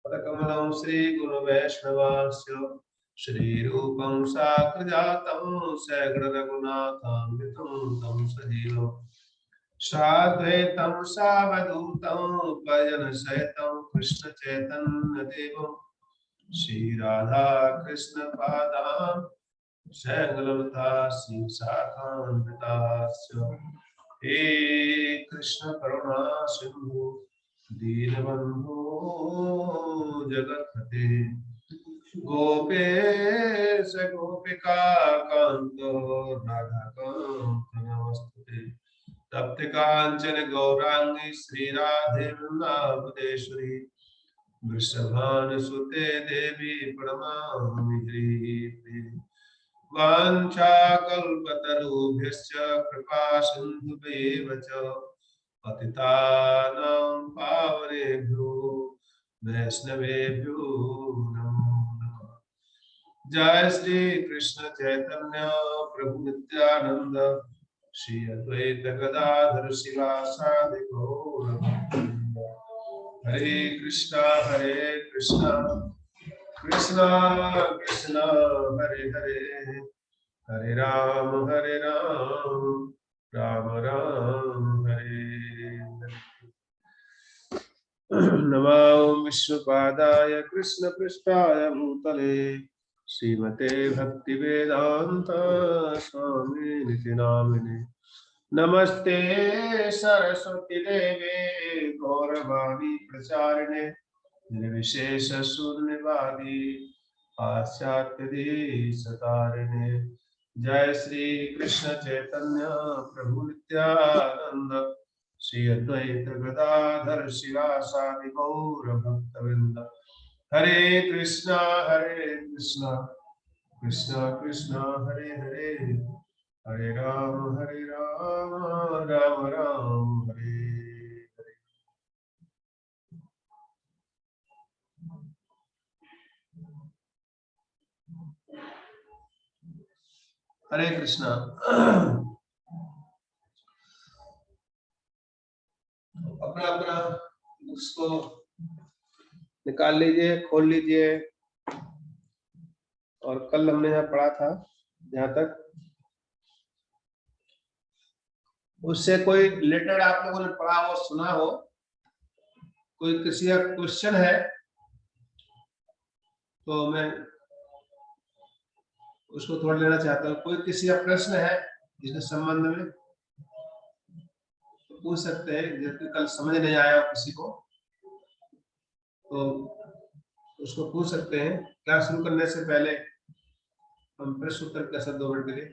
पदकमलं श्रीगुरुवैष्णवास्य श्रीरूपं साग्रजातं सगणरघुनाथान्वितं तं सजीवम् साद्वैतं सावधूतं भजनसहितं कृष्णचैतन्यदेवं श्रीराधा कृष्णपादां सगललता श्रीशाखान्वितास्य हे कृष्ण करुणा सिंधु दीनबंधु जगत्पते गोपेश गोपिका कांत राधाकांत नमस्ते तप्त कांचन गौरांगी श्रीराधे वृंदावनेश्वरी वृषभानुसुते देवी प्रणमामि हरिप्रिये वाञ्छाकल्पतरुभ्यश्च कृपा सिन्धुभ्येव च पतितानां पावनेभ्यो वैष्णवेभ्यो नमो नमः। जय श्री कृष्ण चैतन्य प्रभु नित्यानंद श्री अद्वैत गदाधर शिवासादि गौर भक्तवृंद। हरे कृष्णा कृष्णा कृष्णा हरे हरे हरे राम राम राम हरे हरे। नमो विष्णुपादाय कृष्ण पृष्ठाय भूतले श्रीमते भक्तिवेदांत स्वामी निति नामिने नमस्ते सरस्वती देवे गौरवाणी प्रचारिणे निर्विशेष शून्यवादी पाश्चात्य देशतारिणे। जय श्री कृष्ण चैतन्य प्रभु नित्यानंद श्री अद्वैत गदाधर शिवासादि गौर भक्तवृंद। हरे कृष्णा कृष्णा कृष्णा हरे हरे हरे राम राम राम हरे हरे। हरे कृष्णा। अपना अपना बुक्स को निकाल लीजिए, खोल लीजिए। और कल हमने यहाँ पढ़ा था, जहाँ तक उससे कोई रिलेटेड आप लोगों ने पढ़ा हो, सुना हो, कोई किसी का क्वेश्चन है तो मैं उसको थोड़ा लेना चाहता हूँ। कोई किसी का प्रश्न है इसके संबंध में तो पूछ सकते हैं। जैसे कल समझ नहीं आया किसी को तो उसको पूछ सकते हैं। क्लास शुरू करने से पहले हम प्रश्न उत्तर के साथ 2 मिनट के लिए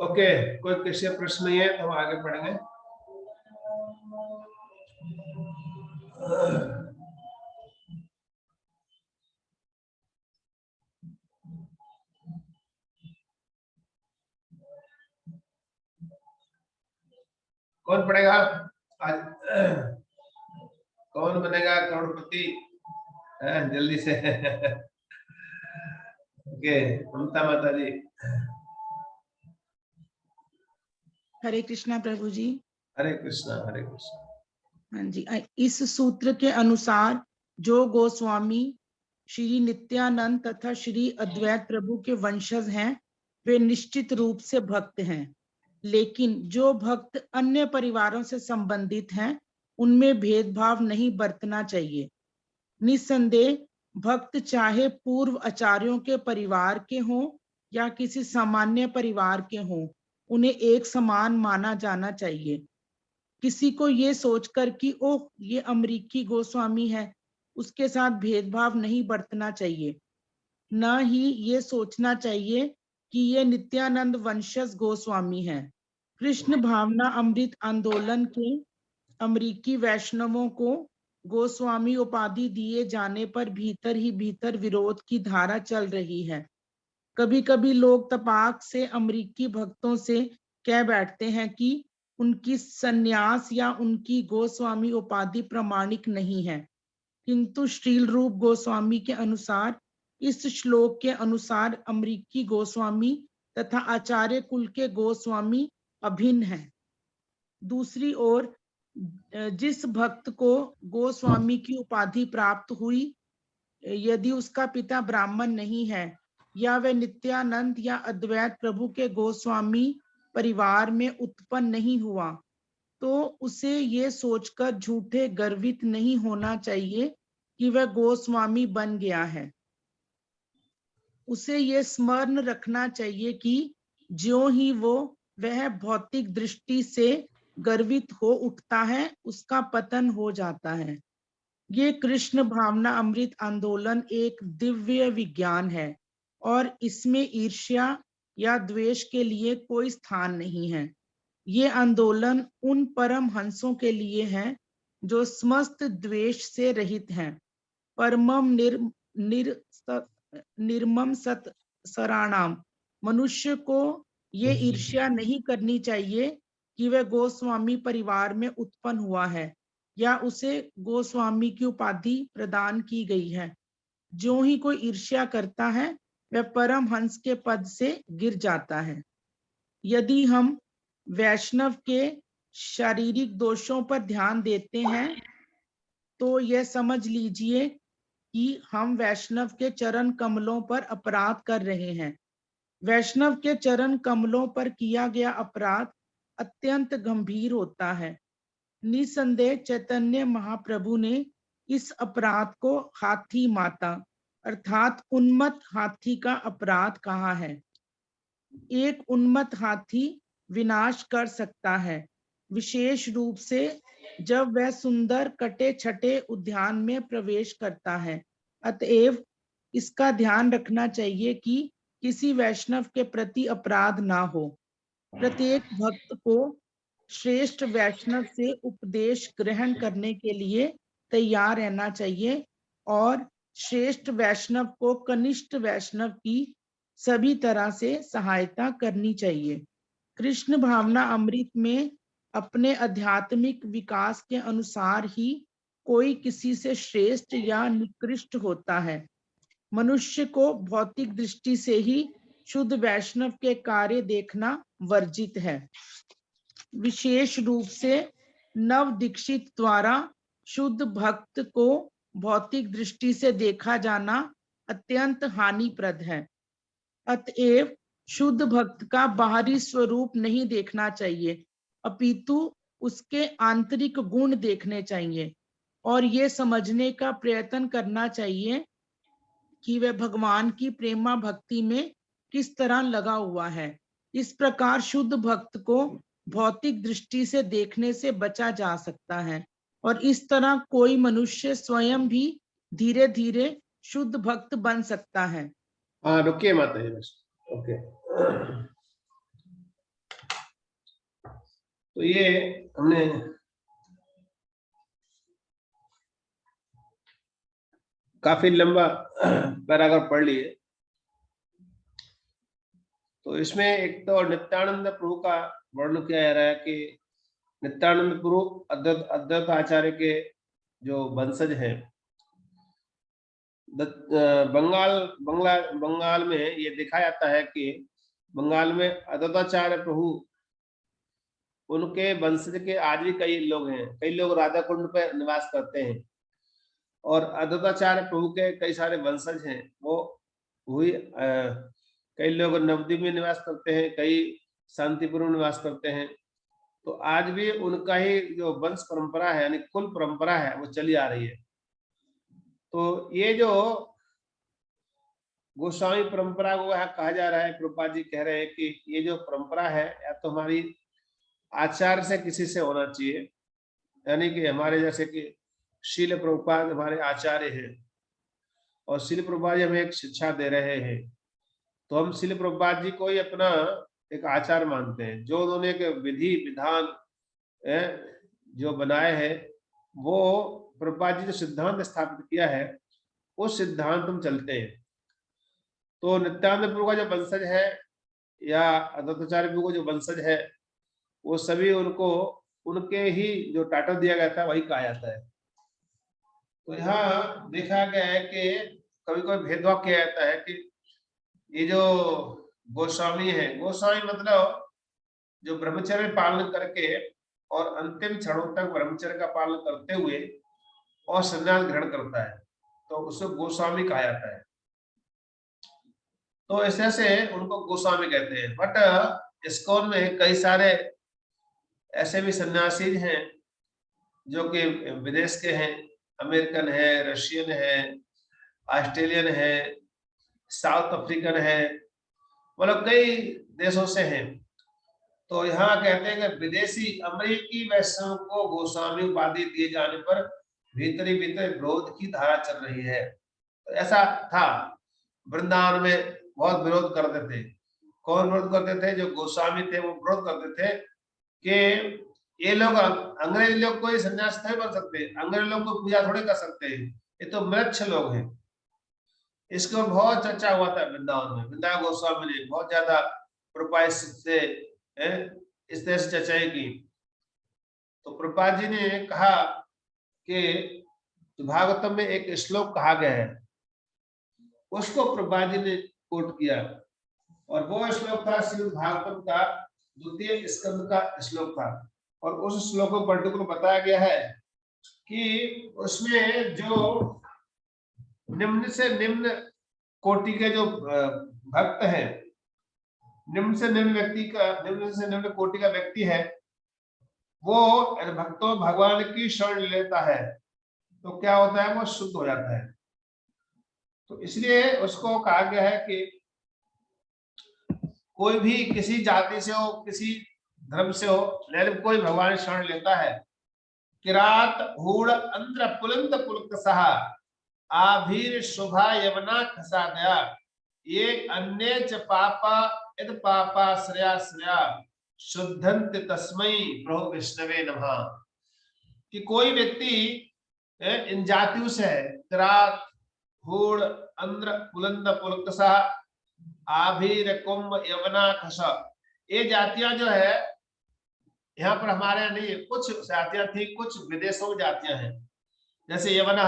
ओके। कोई किसी का प्रश्न नहीं है तो हम आगे पढ़ेंगे। कौन पढ़ेगा आज? कौन बनेगा करोड़पति? जल्दी से। ओके, ममता माता जी। हरे कृष्णा प्रभु जी। हरे कृष्णा हरे कृष्णा। हाँ जी, इस सूत्र के अनुसार जो गोस्वामी श्री नित्यानंद तथा श्री अद्वैत प्रभु के वंशज हैं वे निश्चित रूप से भक्त हैं, लेकिन जो भक्त अन्य परिवारों से संबंधित हैं उनमें भेदभाव नहीं बरतना चाहिए। निस्संदेह भक्त चाहे पूर्व आचार्यों के परिवार के हों या किसी सामान्य परिवार के हों, उन्हें एक समान माना जाना चाहिए। किसी को ये सोचकर कि ओह ये अमरीकी गोस्वामी है, उसके साथ भेदभाव नहीं बरतना चाहिए। न ही ये सोचना चाहिए कि ये नित्यानंद वंशज गोस्वामी हैं। कृष्ण भावना अमृत आंदोलन के अमरीकी वैष्णवों को गोस्वामी उपाधि दिए जाने पर भीतर ही भीतर विरोध की धारा चल रही है। कभी कभी लोग तपाक से अमरीकी भक्तों से कह बैठते हैं कि उनकी संन्यास या उनकी गोस्वामी उपाधि प्रमाणिक नहीं है, किंतु श्रील रूप गोस्वामी के अनुसार इस श्लोक के अनुसार अमरीकी गोस्वामी तथा आचार्य कुल के गोस्वामी अभिन्न हैं। दूसरी ओर जिस भक्त को गोस्वामी की उपाधि प्राप्त हुई, यदि उसका पिता ब्राह्मण नहीं है या वह नित्यानंद या अद्वैत प्रभु के गोस्वामी परिवार में उत्पन्न नहीं हुआ, तो उसे ये सोचकर झूठे गर्वित नहीं होना चाहिए कि वह गोस्वामी बन गया है। उसे ये स्मरण रखना चाहिए कि ज्यों ही वह भौतिक दृष्टि से गर्वित हो उठता है, उसका पतन हो जाता है। ये कृष्ण भावना अमृत आंदोलन एक दिव्य विज्ञान है और इसमें ईर्ष्या या द्वेष के लिए कोई स्थान नहीं है। ये आंदोलन उन परम हंसों के लिए है जो समस्त द्वेष से रहित हैं, परमम निर्मम सत सराणाम। मनुष्य को ये ईर्ष्या नहीं करनी चाहिए कि वह गोस्वामी परिवार में उत्पन्न हुआ है या उसे गोस्वामी की उपाधि प्रदान की गई है। जो ही कोई ईर्ष्या करता है वह परम हंस के पद से गिर जाता है। यदि हम वैष्णव के शारीरिक दोषों पर ध्यान देते हैं तो यह समझ लीजिए कि हम वैष्णव के चरण कमलों पर अपराध कर रहे हैं। वैष्णव के चरण कमलों पर किया गया अपराध अत्यंत गंभीर होता है। निसंदेह चैतन्य महाप्रभु ने इस अपराध को हाथी माता अर्थात उन्मत्त हाथी का अपराध कहा है। एक उन्मत्त हाथी विनाश कर सकता है, विशेष रूप से जब वह सुंदर कटे छटे उद्यान में प्रवेश करता है। अतएव इसका ध्यान रखना चाहिए कि किसी वैष्णव के प्रति अपराध ना हो। प्रत्येक भक्त को श्रेष्ठ वैष्णव से उपदेश ग्रहण करने के लिए तैयार रहना चाहिए और श्रेष्ठ वैष्णव को कनिष्ठ वैष्णव की सभी तरह से सहायता करनी चाहिए। कृष्ण भावना अमृत में अपने आध्यात्मिक विकास के अनुसार ही कोई किसी से श्रेष्ठ या निकृष्ट होता है। मनुष्य को भौतिक दृष्टि से ही शुद्ध वैष्णव के कार्य देखना वर्जित है। विशेष रूप से नव दीक्षित द्वारा शुद्ध भक्त को भौतिक दृष्टि से देखा जाना अत्यंत हानिप्रद है। अतएव शुद्ध भक्त का बाहरी स्वरूप नहीं देखना चाहिए, अपितु उसके आंतरिक गुण देखने चाहिए और ये समझने का प्रयत्न करना चाहिए कि वह भगवान की प्रेमा भक्ति में किस तरह लगा हुआ है। इस प्रकार शुद्ध भक्त को भौतिक दृष्टि से देखने से बचा जा सकता है और इस तरह कोई मनुष्य स्वयं भी धीरे धीरे शुद्ध भक्त बन सकता है। हाँ, रुकिए माता जी बस। ओके, तो ये हमने काफी लंबा पैराग्राफ पढ़ लिए। तो इसमें एक तो नित्यानंद प्रभु का वर्णन किया जा रहा है कि नित्यानंद प्रभु अद्वैत आचार्य के जो वंशज हैं। बंगाल में ये देखा जाता है कि बंगाल में अद्वैताचार्य प्रभु उनके वंशज के आज भी कई लोग हैं। कई लोग राधा कुंड पे निवास करते हैं और अद्वैताचार्य प्रभु के कई सारे वंशज हैं। वो हुई कई लोग नवद्वीप में निवास करते हैं, कई शांतिपुर में निवास करते हैं। तो आज भी उनका ही जो वंश परंपरा है यानी कुल परंपरा है वो चली आ रही है। तो ये जो गोस्वामी परंपरा को कहा जा रहा है, प्रभुपाद जी कह रहे हैं कि ये जो परंपरा है या तो हमारी आचार्य से किसी से होना चाहिए, यानी कि हमारे जैसे कि शील प्रभुपाद हमारे आचार्य हैं और शील प्रभुपाद जी हमें एक शिक्षा दे रहे हैं, तो हम शील प्रभुपाद जी को ही अपना एक आचार्य मानते हैं। जो उन्होंने एक विधि विधान जो बनाए हैं, वो प्रभुपाद जी जो सिद्धांत स्थापित किया है उस सिद्धांत हम चलते हैं। तो नित्यानंद प्रभु का जो वंशज है या अद्वैताचार्य प्रभु का जो वंशज है, वो सभी उनको उनके ही जो टाइटल दिया गया था वही कहा जाता है। तो यहाँ देखा गया है कि कभी कभी भेदभाव किया जाता है कि ये जो गोस्वामी है, गोस्वामी मतलब जो ब्रह्मचर्य पालन करके और अंतिम क्षणों तक ब्रह्मचर्य का पालन करते हुए और संन्यास ग्रहण करता है, तो उसे गोस्वामी कहा जाता है। तो ऐसे से उनको गोस्वामी कहते हैं। बट इस्कॉन में कई सारे ऐसे भी सन्यासी हैं जो कि विदेश के हैं, अमेरिकन है, रशियन है, ऑस्ट्रेलियन है, साउथ अफ्रीकन है, मतलब कई देशों से हैं। तो यहाँ कहते हैं कि विदेशी अमेरिकी वैष्णव को गोस्वामी उपाधि दिए जाने पर भीतरी भीतर विरोध की धारा चल रही है। तो ऐसा था, वृंदावन में बहुत विरोध करते थे। कौन विरोध करते थे? जो गोस्वामी थे वो विरोध करते थे कि ये लोग, अंग्रेज लोग कोई सन्यास नहीं बन सकते, अंग्रेज लोग को पूजा थोड़े कर सकते हैं, ये तो म्लेच्छ लोग हैं। इसके ऊपर बहुत चर्चा हुआ था वृंदावन में। वृंदावन गोस्वामी ने बहुत ज्यादा प्रभुपाद से इस तरह से चर्चाएं की। तो प्रभुपाद जी ने कहा कि भागवतम में एक श्लोक कहा गया है, उसको प्रभुपाद जी ने कोट किया, और वो श्लोक था श्रीमद् भागवतम का द्वितीय स्कंद का श्लोक था। और उस श्लोक को पर्टिकुलर बताया गया है कि उसमें जो निम्न से निम्न कोटि के जो भक्त हैं, निम्न से निम्न व्यक्ति का, निम्न से निम्न कोटि का व्यक्ति है, वो भक्तों भगवान की शरण लेता है तो क्या होता है? वो शुद्ध हो जाता है। तो इसलिए उसको कहा गया है कि कोई भी किसी जाति से हो, किसी धर्म से हो, लेकिन कोई भगवान शरण लेता है, किरात हूड़ अंध्र पुलंद पुलक सहा आभीर शुभा यवना खसा दया ये अन्य च पापा यद पापा श्रेया श्रेया शुद्धंत तस्मै प्रभु विष्णवे नमः। कि कोई व्यक्ति इन जातियों से है, किरात हूड़ अंध्र पुलंद पुलक सहा आभीर कुंभ यवना खसा, ये जातियां जो है यहाँ पर हमारे यहाँ नहीं है, कुछ जातियां थी, कुछ विदेशों में जातियां हैं। जैसे यवना,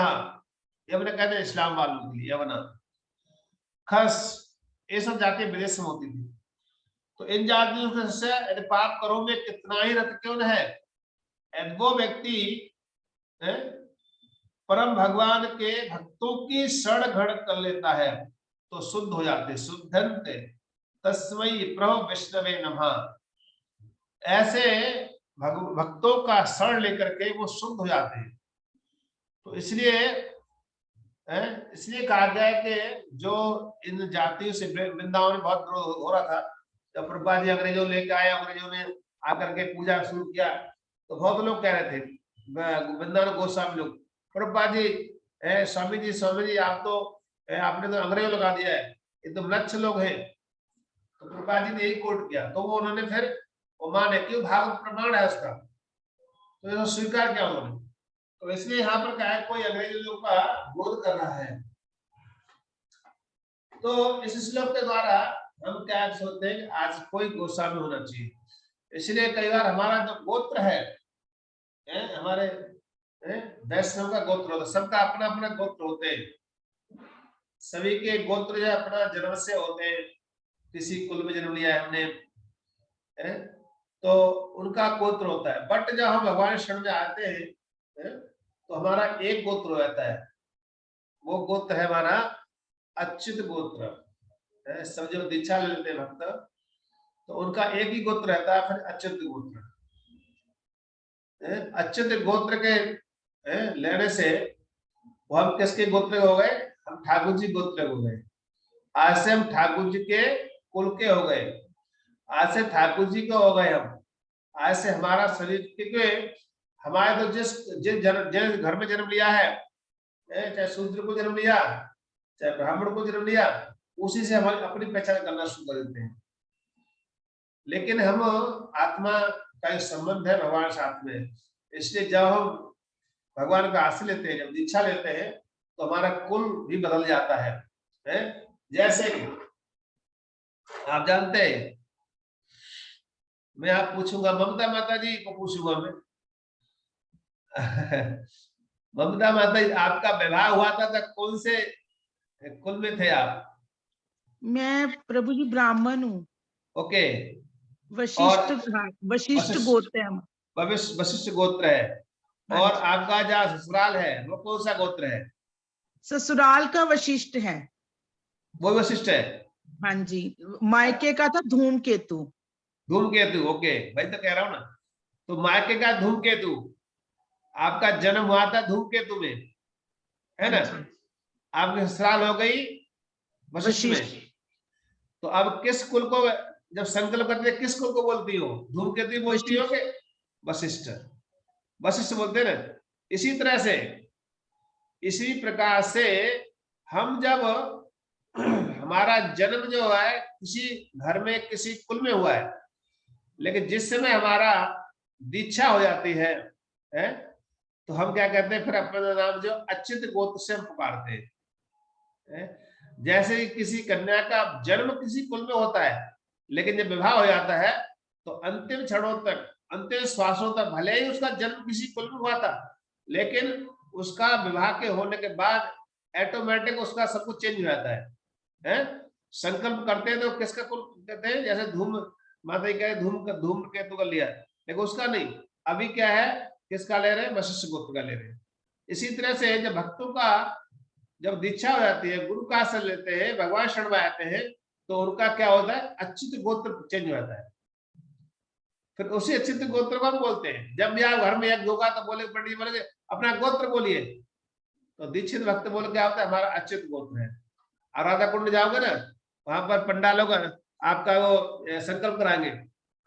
यवना कहते हैं इस्लाम वालों के लिए, यवना, खस, ये सब जातियां विदेश में होती थी। तो इन जातियों से यदि पाप करो में कितना ही रत क्यों न है, यदि वो व्यक्ति परम भगवान के भक्तों की शरण ग्रहण कर लेता है तो शुद्ध हो जाते, शुद्धंत तस्मै प्रभु विष्णवे नमः। ऐसे भक्तों का शरण लेकर के वो शुद्ध हो जाते हैं। तो इसलिए कहा गया है कि जो इन जातियों से वृंदावन में बहुत विरोध हो रहा था, जब प्रभुपाद जी अंग्रेजों लेके आए, अंग्रेजों ने आकर के पूजा शुरू किया, तो बहुत लोग कह रहे थे, वृंदावन गोस्वामी लोग, प्रभुपाद जी स्वामी जी, स्वामी जी आप तो आपने तो अंग्रेजों लगा दिया है, ये तो म्लेच्छ लोग हैं। तो प्रभुपाद जी ने यही कोट किया, तो वो उन्होंने फिर वो माने, क्यों भागवत प्रमाण है उसका, तो ये स्वीकार किया उन्होंने। तो इसलिए यहाँ पर क्या है, कोई अंग्रेजों का विरोध कर रहा है। तो इस श्लोक के द्वारा हम क्या सोचते हैं कि आज कोई गोस्वामी होना चाहिए। इसलिए कई बार हमारा जो गोत्र है, हमारे वैष्णव का गोत्र होता है, सबका अपना अपना गोत्र होते हैं, सभी के गोत्र जो अपना जन्म से होते हैं, किसी कुल में जन्म लिया है हमने, तो उनका गोत्र होता है। बट जब हम भगवान शरण में आते हैं तो हमारा एक गोत्र हो जाता है, वो गोत्र है हमारा अच्युत गोत्र। सब जो दीक्षा ले लेते हैं भक्त, तो उनका एक ही गोत्र रहता है, फिर अच्युत गोत्र। अच्युत गोत्र के लेने से वो हम किसके गोत्र हो गए? हम ठाकुर जी गोत्र हो गए। आज से हम ठाकुर जी के कुल के हो गए, आज से ठाकुर जी के हो गए हम। आज से हमारा शरीर, क्योंकि हमारे तो जिस घर में जन्म लिया है, चाहे शूद्र को जन्म लिया, चाहे ब्राह्मण को जन्म लिया, उसी से हम अपनी पहचान करना शुरू कर देते हैं। लेकिन हम आत्मा का एक संबंध है भगवान साथ में, इसलिए जब हम भगवान का आश्रय लेते हैं, जब दीक्षा लेते हैं, तो हमारा कुल भी बदल जाता है। जैसे आप जानते हैं मैं आप पूछूंगा, ममता माता जी को पूछूंगा मैं। ममता माता जी, आपका विवाह हुआ था कौन से कुल में थे आप? मैं प्रभु जी ब्राह्मण हूँ, ओके। और वशिष्ठ वशिष्ठ वशिष्ठ, गोत्र है हम। वशिष्ठ गोत्र है। हाँ और जी। आपका जहाँ ससुराल है वो कौन सा गोत्र है? ससुराल का वशिष्ठ है। वो वशिष्ठ है। हाँ जी। मायके का था धूमकेतु। धूमकेतु, ओके, भाई तो कह रहा हूँ ना। तो मायके का धूमकेतु, आपका जन्म हुआ था धूमकेतु में, है हाँ ना? जी। आपकी ससुराल हो गई वशिष्ठ में। वशिष्ठ। तो अब किस कुल को जब संकल्प करते हैं, किस कुल को बोलती हो? धूमकेतु ही बोलती हो वशिष्ठ। कि वशिष्ठ? वशिष्ठ बोलते हैं ना। इसी तरह से, इसी प्रकार से हम जब हमारा जन्म जो है किसी घर में किसी कुल में हुआ है, लेकिन जिस समय हमारा दीक्षा हो जाती है, तो हम क्या कहते हैं, फिर अपना नाम जो अच्युत गोत्र से हम पुकारते हैं। जैसे ही किसी कन्या का जन्म किसी कुल में होता है, लेकिन जब विवाह हो जाता है तो अंतिम क्षणों तक, अंतिम श्वासों तक, भले ही उसका जन्म किसी कुल में हुआ था, लेकिन उसका विवाह के होने के बाद ऑटोमेटिक उसका सब कुछ चेंज हो जाता है? संकल्प करते हैं तो किसका कुल कहते हैं? जैसे धूम माता जी कहे धूम केतु का लिया, लेकिन उसका नहीं। अभी क्या है, किसका ले रहे हैं? वशिष्ठ गोत्र का ले रहे हैं। इसी तरह से जब भक्तों का जब दीक्षा हो जाती है, गुरु का आश्रय लेते हैं, भगवान शरण में आते हैं, तो उनका क्या होता है? अच्युत गोत्र चेंज हो जाता है। फिर उसी अच्युत गोत्र को हम बोलते हैं। जब भी आप घर में यज्ञ होगा तो बोले, पंडित जी बोलेंगे अपना गोत्र बोलिए, तो दीक्षित भक्त बोले क्या होता है? हमारा अच्युत गोत्र है। और राधा कुंड जाओगे ना, वहां पर पंडालों का आपका वो संकल्प कराएंगे,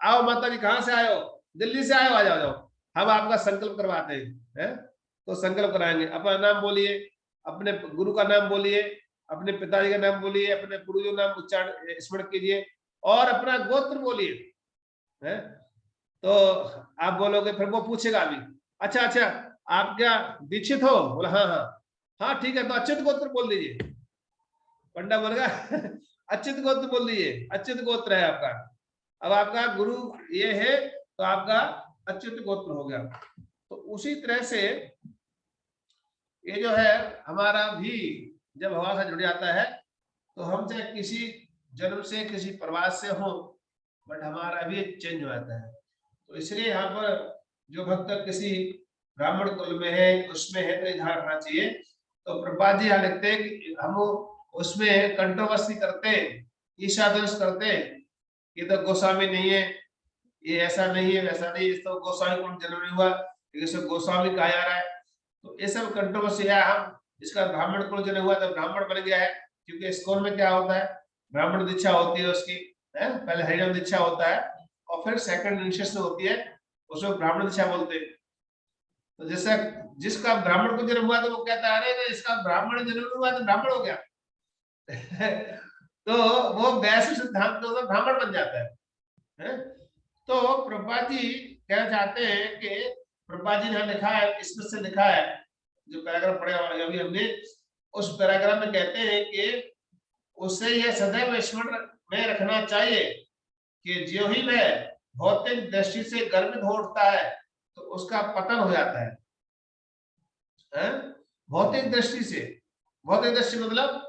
आओ माता जी कहाँ से आए हो? दिल्ली से आए हो, आ जाओ जाओ, हम आपका संकल्प करवाते हैं। तो संकल्प कराएंगे, अपना नाम बोलिए, अपने गुरु का नाम बोलिए, अपने पिताजी का नाम बोलिए, अपने पूर्वजों का नाम उच्चारण स्मरण कीजिए, और अपना गोत्र बोलिए। है तो आप बोलोगे, फिर वो पूछेगा अभी, अच्छा अच्छा आप क्या दीक्षित हो? बोला हाँ हाँ। हाँ ठीक है, तो अच्युत गोत्र बोल दीजिए। पंडा बोलेगा अच्युत गोत्र बोल दीजिए, अच्युत गोत्र है आपका। अब आपका गुरु ये है तो आपका अच्युत गोत्र हो गया। तो उसी तरह से ये जो है हमारा भी जब हवा से जुड़ जाता है, तो हम चाहे किसी जन्म से किसी प्रवास से हो, बट हमारा भी चेंज हो जाता है। तो इसलिए यहाँ पर जो भक्त किसी ब्राह्मण कुल में है, उसमें है, तो ध्यान रखना चाहिए। तो प्रभुपाद जी यहाँ लिखते हैं कि हम उसमें कंट्रोवर्सी करते, ईर्ष्याद्वेष करते, ये तो गोस्वामी नहीं है, ये ऐसा नहीं है, वैसा नहीं, इस तो गोस्वामी को जन्म नहीं हुआ, इसे गोस्वामी कहा जा रहा है। तो ये सब कंट्रोवर्सी है। हम इसका ब्राह्मण कुल जन्म हुआ तो ब्राह्मण बन गया है, क्योंकि इस कुल में क्या होता है? ब्राह्मण दीक्षा होती है उसकी, है पहले हरिजन दीक्षा होता है, और फिर सेकंड इनिशिएशन होती है, उसको ब्राह्मण दीक्षा बोलते हैं। तो जैसा जिसका ब्राह्मण को जन्म हुआ तो वो कहता है अरे इसका ब्राह्मण जन्म हुआ तो ब्राह्मण हो गया। तो वो वैसे सिद्धांत तो ब्राह्मण बन जाता है? तो प्रभुपाद जी कहना चाहते हैं कि प्रभुपाद जी ने लिखा है, इसमें से लिखा है, जो पैराग्राफ पढ़े अभी हमने, उस पैराग्राफ में कहते हैं कि उसे यह सदैव स्मरण में रखना चाहिए कि जो ही वह भौतिक दृष्टि से गर्वित हो उठता है तो उसका पतन हो जाता है। भौतिक दृष्टि से, भौतिक दृष्टि मतलब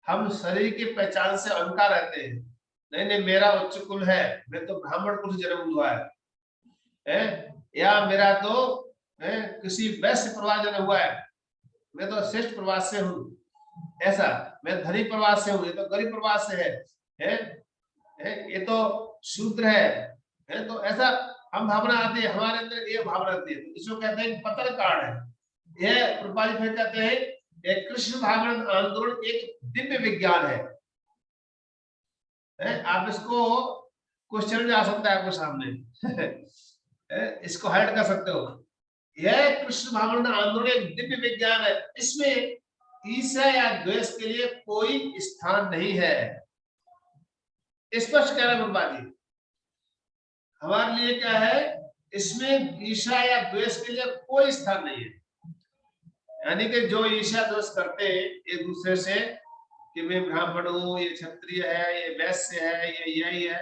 हम शरीर की पहचान से अहंकार रहते हैं, नहीं नहीं मेरा उच्च कुल है, मैं तो ब्राह्मण कुल से जन्म हुआ है, या मेरा तो किसी वैश्य परिवार जन्म हुआ है, मैं तो श्रेष्ठ परिवार से हूँ, ऐसा मैं धनी परिवार से हूँ, ये तो गरीब परिवार से है, ये तो शूद्र है, तो ऐसा हम भावना आती है, हमारे अंदर ये भावना आती है, तो इसको कहते हैं पतन कारण है। यह प्रभुपाद फिर कहते हैं कृष्ण भावना आंदोलन एक दिव्य विज्ञान है। आप इसको क्वेश्चन में आ सकता है आपके सामने इसको हाइड कर सकते हो। यह कृष्ण भावना आंदोलन एक दिव्य विज्ञान है, इसमें ईर्ष्या या द्वेष के लिए कोई स्थान नहीं है। स्पष्ट कह रहे हैं प्रभुपाद जी, हमारे लिए क्या है, इसमें ईर्ष्या या द्वेष के लिए कोई स्थान नहीं है। यानी कि जो ईर्ष्या द्वेष करते हैं एक दूसरे से कि मैं ब्राह्मण हूँ, ये क्षत्रिय है, ये वैश्य है, ये यही है,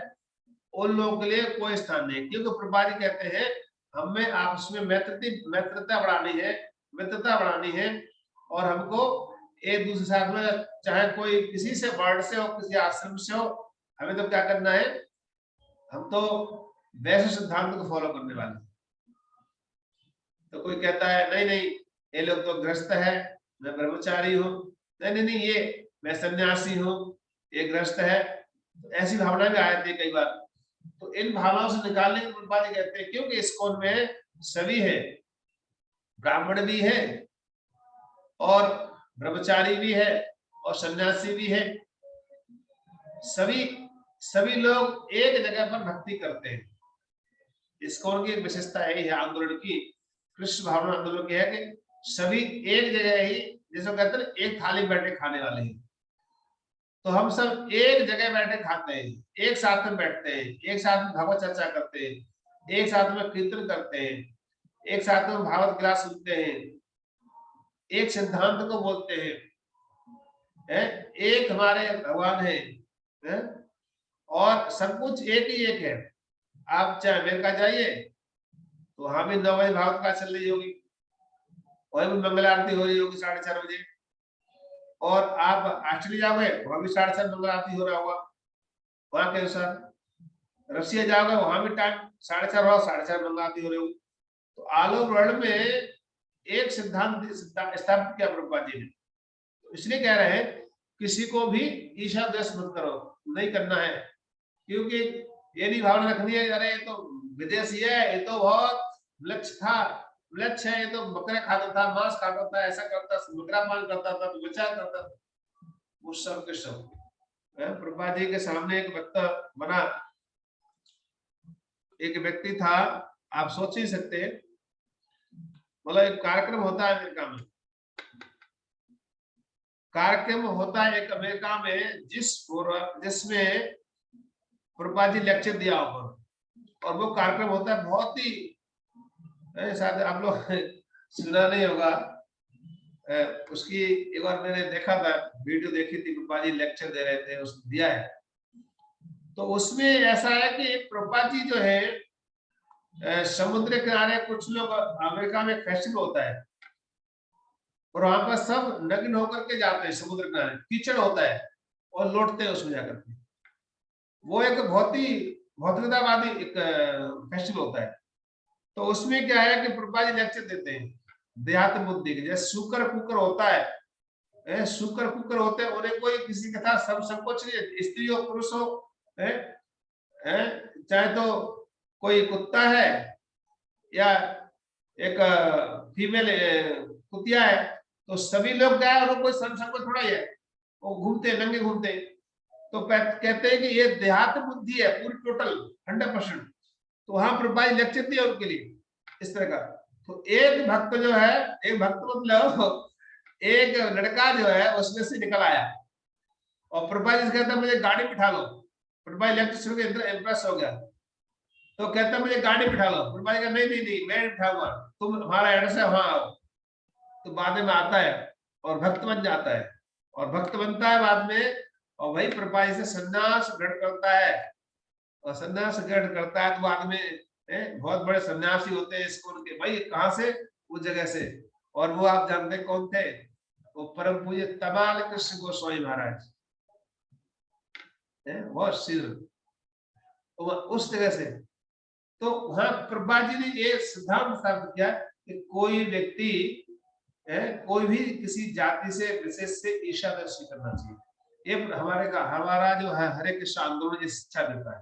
उन लोगों के लिए कोई स्थान नहीं, क्योंकि प्रभुपाद जी कहते हैं हमें आपस में मित्रता बढ़ानी है और हमको एक दूसरे साथ में, चाहे कोई किसी से वर्ण से हो, किसी आश्रम से हो, हमें तो क्या करना है, हम तो वैसे सिद्धांत को फॉलो करने वाले। तो कोई कहता है नहीं नहीं ये लोग तो ग्रस्त है, मैं ब्रह्मचारी हूँ, नहीं ये मैं सन्यासी हूँ, ये ग्रस्त है, ऐसी भावना भी आ जाती है कई बार। तो इन भावनाओं से निकालने की प्रभुपाद जी कहते हैं क्योंकि इस्कॉन में सभी है, ब्राह्मण भी है और ब्रह्मचारी भी है और सन्यासी भी है, सभी लोग एक जगह पर भक्ति करते हैं। इस्कॉन की विशेषता है आंदोलन की, कृष्ण भावना आंदोलन की है कि सभी एक जगह ही, जैसे कहते हैं एक थाली बैठे खाने वाले हैं, तो हम सब एक जगह बैठे खाते हैं, एक साथ में बैठते हैं, एक साथ में भागवत चर्चा करते हैं, एक साथ में कीर्तन करते हैं, एक साथ में भागवत क्लास सुनते हैं, एक सिद्धांत को बोलते हैं, एक हमारे भगवान है और सब कुछ एक ही एक है। आप चाहे अमेरिका जाइए तो वहां भी 9 बजे भागवत क्लास चल रही होगी, वहीं भी मंगल आरती हो रही होगी 4:30 बजे, और आप ऑस्ट्रेलिया जाओगे वहां भी 4:30 मंगल आरती हो रहा होगा वहां के अनुसार। रशिया जाओगे वहां भी टाइम 4:30 हो, 4:30 मंगल आरती हो रही होगी। तो ऑल ओवर वर्ल्ड में एक सिद्धांत स्थापित किया प्रभुपाद जी ने। तो इसलिए कह रहे हैं किसी को भी ईर्ष्या द्वेष मत करो, नहीं करना है, क्योंकि ये नहीं भावना रखनी है अरे ये तो विदेशी है, ये तो बहुत लक्ष्य है, ये तो बकरे खाता था, मांस खाता था, ऐसा करता, बकरा पान करता था, तो विचार करता था। वो सब के सब प्रभुपाद जी के सामने एक वक्ता बना, एक व्यक्ति था, आप सोच ही सकते हैं, मतलब एक कार्यक्रम होता है अमेरिका में, कार्यक्रम होता है एक अमेरिका में जिसमें प्रभुपाद जी लेक्चर दिया ऊपर, और वो कार्यक्रम होता है बहुत ही, शायद आप लोग सुना नहीं होगा, उसकी एक बार मैंने देखा था, वीडियो देखी थी, प्रभुपाद जी लेक्चर दे रहे थे, उसने दिया है। तो उसमें ऐसा है कि प्रभुपाद जी जो है समुद्र किनारे, कुछ लोग अमेरिका में फेस्टिवल होता है और वहां पर सब नग्न होकर के जाते हैं समुद्र किनारे, कीचड़ होता है और लौटते हैं उसमें जाकर के। वो एक बहुत ही भौतिकतावादी एक फेस्टिवल होता है। तो उसमें क्या है कि प्रभुपाद जी लेक्चर देते हैं देहात बुद्धि के, जैसे शुकर कुकर होता है, शुकर कुकर होते हैं, उन्हें कोई किसी के साथ सब संकोच नहीं, स्त्री हो पुरुष हो, चाहे तो कोई कुत्ता है या एक फीमेल कुतिया है, तो सभी लोग क्या है, कोई संकोच थोड़ा ही है, वो घूमते नंगे घूमते। तो कहते हैं कि ये देहात बुद्धि है पूरी टोटल 100%। तो वहां प्रभुपाद लेक्चर दिया उनके लिए इस तरह का। तो एक भक्त जो है, एक भक्त मतलब एक लड़का जो है उसमें से निकल आया और प्रभुपाद जी कहता मुझे गाड़ी बिठा लो। प्रभुपाद लेक्चर सुन के इम्प्रेस हो गया, तो कहता मुझे गाड़ी बिठा लो। प्रभुपाद कहता नहीं मैं बिठाऊंगा, तुम हमारा एड्रेस है वहां आओ। तो बाद में आता है और भक्त बन जाता है, और भक्त बनता है बाद में, और वही प्रभुपाद से सन्यास ग्रहण करता है, और सन्यास ग्रहण करता है तो बाद में बहुत बड़े सन्यासी होते हैं स्कूल के, भाई कहां से, उस जगह से। और वो आप जानते कौन थे, वो परम पूज्य तमाल कृष्ण गोस्वामी महाराज, बहुत शीघ्र तो उस जगह से। तो वहां प्रभुपाद जी ने ये सिद्धांत स्थापित किया कि कोई व्यक्ति कोई भी किसी जाति से विशेष से ईर्ष्या दर्श नहीं करना चाहिए। ये हमारा जो है हरे कृष्ण आंदोलन ये शिक्षा देता है।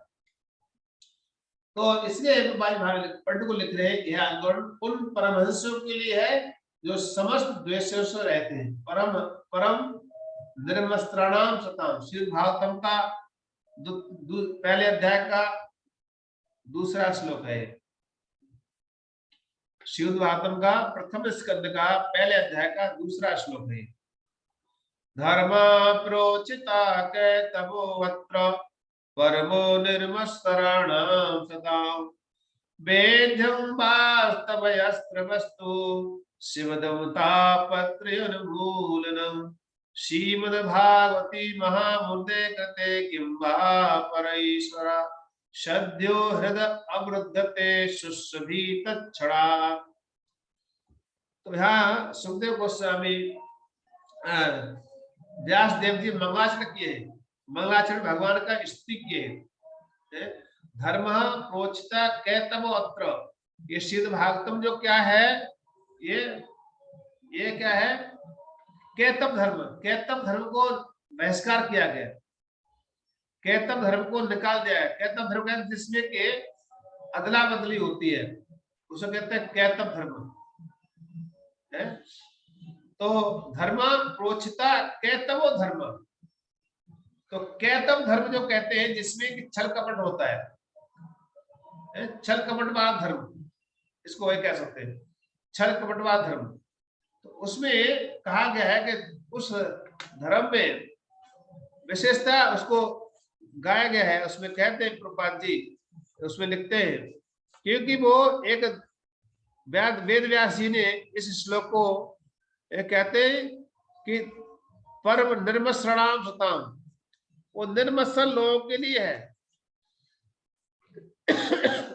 तो इसलिए पंडित को लिख रहे हैं कि यह आंदोलन उन परमहंसों के लिए है जो समस्त द्वेषों से रहते हैं, परम निर्मस्त्राणाम सताम। श्री भागवतम का पहले अध्याय का दूसरा श्लोक है, श्रीमद् भागवतम का प्रथम स्कंद का पहले अध्याय का दूसरा श्लोक है। धर्मा प्रोचिता कैतवोऽत्र परमो निर्मत्सराणां सदा वेद्यं वास्तवयस्त्रवस्तु शिवदं तापत्रयोन्मूलनम्। श्रीमद्भागवती महामूर्ते कृते किं वा परईश्वरा सद्यो हृदय अवरुद्धते शुश्रभीत क्षणा। तो यहाँ सुखदेव गोस्वामी व्यास देव जी मंगलाचरण किए, मंगलाचरण भगवान का स्तुति किए। धर्म प्रोचिता कैतव अत्र, ये सिद्ध भागवतम जो क्या है, ये क्या है, कैतव धर्म, कैतव धर्म को बहिष्कार किया गया, कैतव धर्म को निकाल दिया है। कैतव धर्म जिसमें के अदला बदली होती है उसे कहते हैं कैतव धर्म है। तो धर्म प्रोचिता कैतवो धर्म, तो कैतव धर्म जो कहते हैं जिसमें कि छल कपट होता है, छल कपट वाला धर्म, इसको वही कह सकते हैं, छल कपट वाला धर्म। तो उसमें कहा गया है कि उस धर्म में विशेषता उसको गाया गया है। उसमें कहते हैं प्रभुपाद जी, उसमें लिखते हैं, क्योंकि वो एक वेद व्यास जी ने इस श्लोक को कहते हैं कि परम निर्मसरणाम सताम, वो निर्मसल लोगों के लिए है।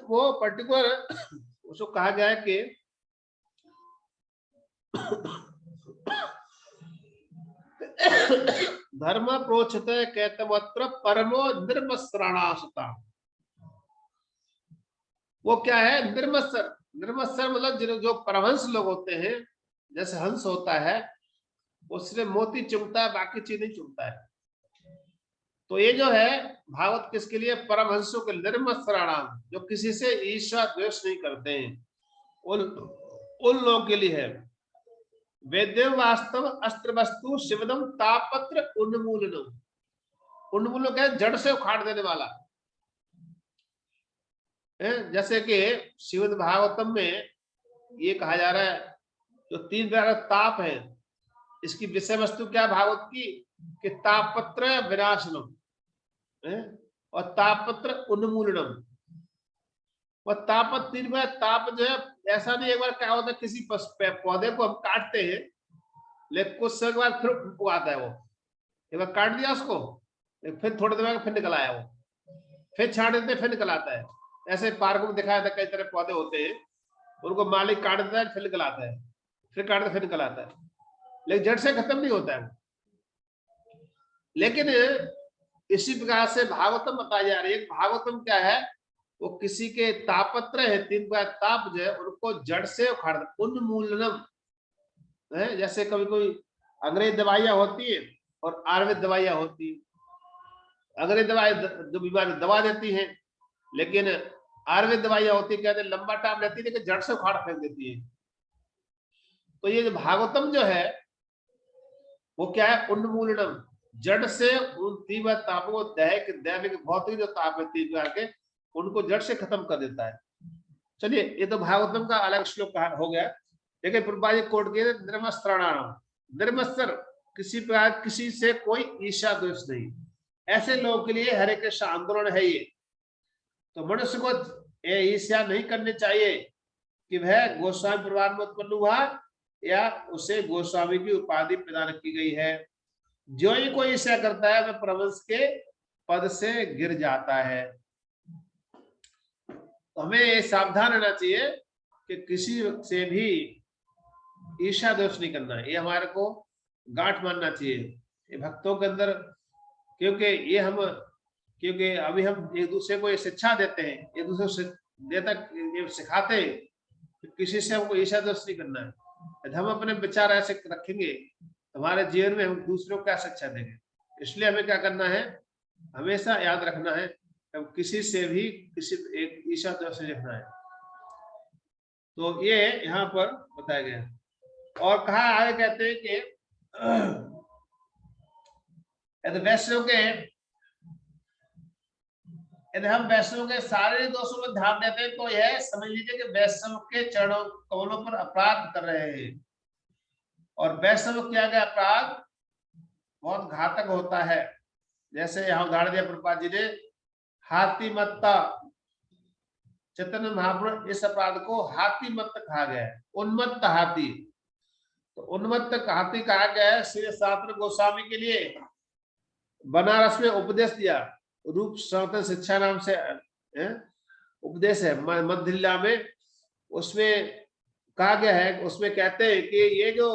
वो पर्टिकुलर उसको कहा गया है कि धर्म प्रोचिते कैतवत्र परमो निर्मसरणासता। वो क्या है, निर्मत्सर, निर्मत्सर मतलब जो परमहंस लोग होते हैं, जैसे हंस होता है उससे मोती चुगता है, बाकी चीज नहीं चुगता है। तो ये जो है भागवत किसके लिए, परमहंसों के निर्मत्सराणाम, जो किसी से ईर्ष्या द्वेष नहीं करते हैं, उन लोगों के लिए है। वेद्यम वास्तव अस्त्र वस्तु शिवदम तापत्र उन्मूलनम, उन्मूलन क्या है, जड़ से उखाड़ देने वाला है। जैसे कि श्रीमद् भागवतम में ये कहा जा रहा है, जो 3 प्रकार का ताप है, इसकी विषय वस्तु क्या भागवत की, कि तापत्र विनाशनम और तापत्र उन्मूलनम। और ताप 3 बार, ताप जो है ऐसा नहीं एक बार क्या होता है, किसी पौधे को हम काटते हैं लेकिन कुछ समय के बाद फिर उगाता है, वो एक बार काट दिया उसको, फिर थोड़े देर बाद फिर निकल आया, वो फिर छाट देते फिर निकल आता है। ऐसे पार्क में दिखाया था, कई तरह पौधे होते हैं, उनको मालिक काट देता है फिर निकल आता है, फिर काटते फिर निकल आता है, लेकिन जड़ से खत्म नहीं होता है। लेकिन इसी प्रकार से भागवतम बताया जा रही है। भागवतम क्या है, वो किसी के तापत्र है, 3 बार ताप जो है उनको जड़ से उखाड़, उन्मूलनम है। जैसे कभी कोई अंग्रेज दवाइयां होती है और आयुर्वेद दवाइयां होती है। अंग्रेज दवाई जो बीमारी दवा देती है, लेकिन आयुर्वेद दवाइयां होती है कहते लंबा टाइम रहती है, लेकिन जड़ से उखाड़ फेंक देती है। तो ये जो भागवतम जो है वो क्या है, उन्मूलनम, जड़ से उन 3 बार तापों को, दैविक भौतिक जो ताप है 3 प्रकार के, उनको जड़ से खत्म कर देता है। चलिए, ये तो भागवतम का अलग श्लोक हो गया। लेकिन प्रभुपाद जी कोट किए निर्मस्त्रणाम, निर्मत्सर, किसी प्रकार किसी से कोई ईर्ष्या द्वेष नहीं, ऐसे लोगों के लिए हरे कृष्ण आंदोलन है ये। तो मनुष्य को ईर्ष्या नहीं करनी चाहिए कि वह गोस्वामी परिवार में उत्पन्न हुआ या उसे गोस्वामी की उपाधि प्रदान की गई है। जो ही कोई ईर्ष्या करता है वह परमहंस के पद से गिर जाता है। तो हमें सावधान रहना चाहिए कि किसी से भी ईर्ष्या दोष नहीं करना है, ये हमारे को गांठ मानना चाहिए ये भक्तों के अंदर। क्योंकि अभी हम एक दूसरे को ये शिक्षा देते हैं, एक दूसरे को सिखाते हैं कि किसी से हमको ईर्ष्या दोष नहीं करना है। यदि हम अपने विचार ऐसे रखेंगे हमारे जीवन में हम दूसरों को क्या शिक्षा देंगे। इसलिए हमें क्या करना है, हमेशा याद रखना है किसी से भी किसी एक ईर्ष्या दोष नहीं रखना है। तो ये यहाँ पर बताया गया। और कहा आगे कहते हैं कि यदि वैष्णव के, यदि हम वैष्णव के सारे दोषों में ध्यान देते हैं तो यह समझ लीजिए कि वैष्णव के चरणों कमलों पर अपराध कर रहे हैं। और वैष्णव किया गया अपराध बहुत घातक होता है। जैसे यहाँ उदाहरण दिया प्रभुपाद जी ने, हाथी मत्ता, चैतन्य महाप्रभु इस अपराध को हाथी मत्त कहा गया है, उन्मत्त हाथी। तो उन्मत्त हाथी कहा गया है। श्री शास्त्र गोस्वामी के लिए बनारस में उपदेश दिया, रूप सनातन शिक्षा नाम से उपदेश है मध्य लीला में, उसमें कहा गया है, उसमें कहते हैं कि ये जो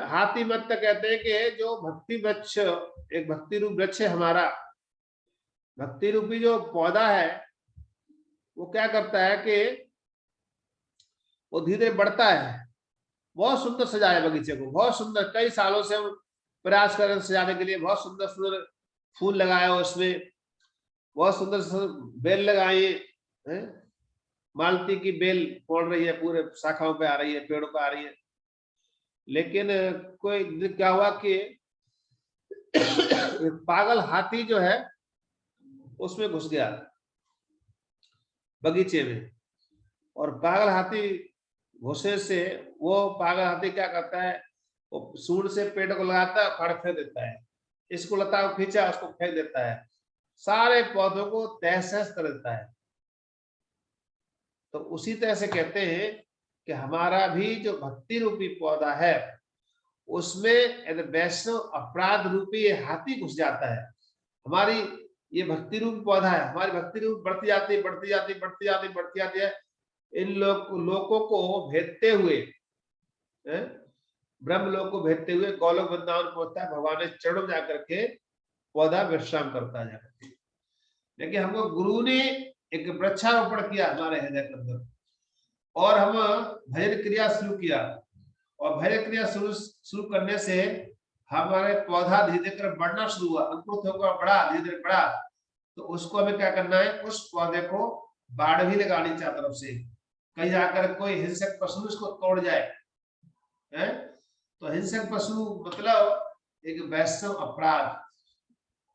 हाथी मत कहते हैं कि जो भक्ति वृक्ष, एक भक्ति रूप वृक्ष है हमारा, भक्ति रूपी जो पौधा है वो क्या करता है कि वो धीरे धीरे बढ़ता है। बहुत सुंदर सजाया बगीचे को, बहुत सुंदर, कई सालों से हम प्रयास कर रहे हैं सजाने के लिए, बहुत सुंदर सुंदर फूल लगाया उसमें, बहुत सुंदर बेल लगाई है, मालती की बेल पड़ रही है, पूरे शाखाओं पे आ रही है, पेड़ों पे आ रही है। लेकिन कोई क्या हुआ कि पागल हाथी जो है उसमें घुस गया बगीचे में, और पागल हाथी घुसे से वो पागल हाथी क्या करता है, वो सूंड से पेड़ को लगाता है, फाड़ फेंक देता है, इसको लता को खींचा, उसको फेंक देता है, सारे पौधों को तहस नहस कर देता है। तो उसी तरह से कहते हैं कि हमारा भी जो भक्ति रूपी पौधा है उसमें यदि वैष्णव अपराध रूपी हाथी घुस जाता है, हमारी ये भक्ति रूप पौधा है, हमारी भक्ति रूप बढ़ती जाती है, बढ़ती जाती है, बढ़ती जाती है, बढ़ती जाती है, इन लोगों को भेदते हुए, ब्रह्म लोक को भेदते हुए गोलोक वृंदावन पहुंचता है, भगवान ने चरणों में जाकर के पौधा विश्राम करता है जाकर। लेकिन हमको गुरु ने एक वृक्षारोपण किया हमारे हृदय के अंदर, और हम भजन क्रिया शुरू किया, और भजन क्रिया शुरू करने से हमारे पौधा धीरे धीरे बढ़ना शुरू हुआ, अंकुरित होकर बढ़ा, धीरे धीरे बढ़ा। तो उसको हमें क्या करना है, उस पौधे को बाढ़ भी लगानी चार तरफ से, कहीं जाकर कोई हिंसक पशु इसको तोड़ जाए, है? तो हिंसक पशु मतलब एक वैष्णव अपराध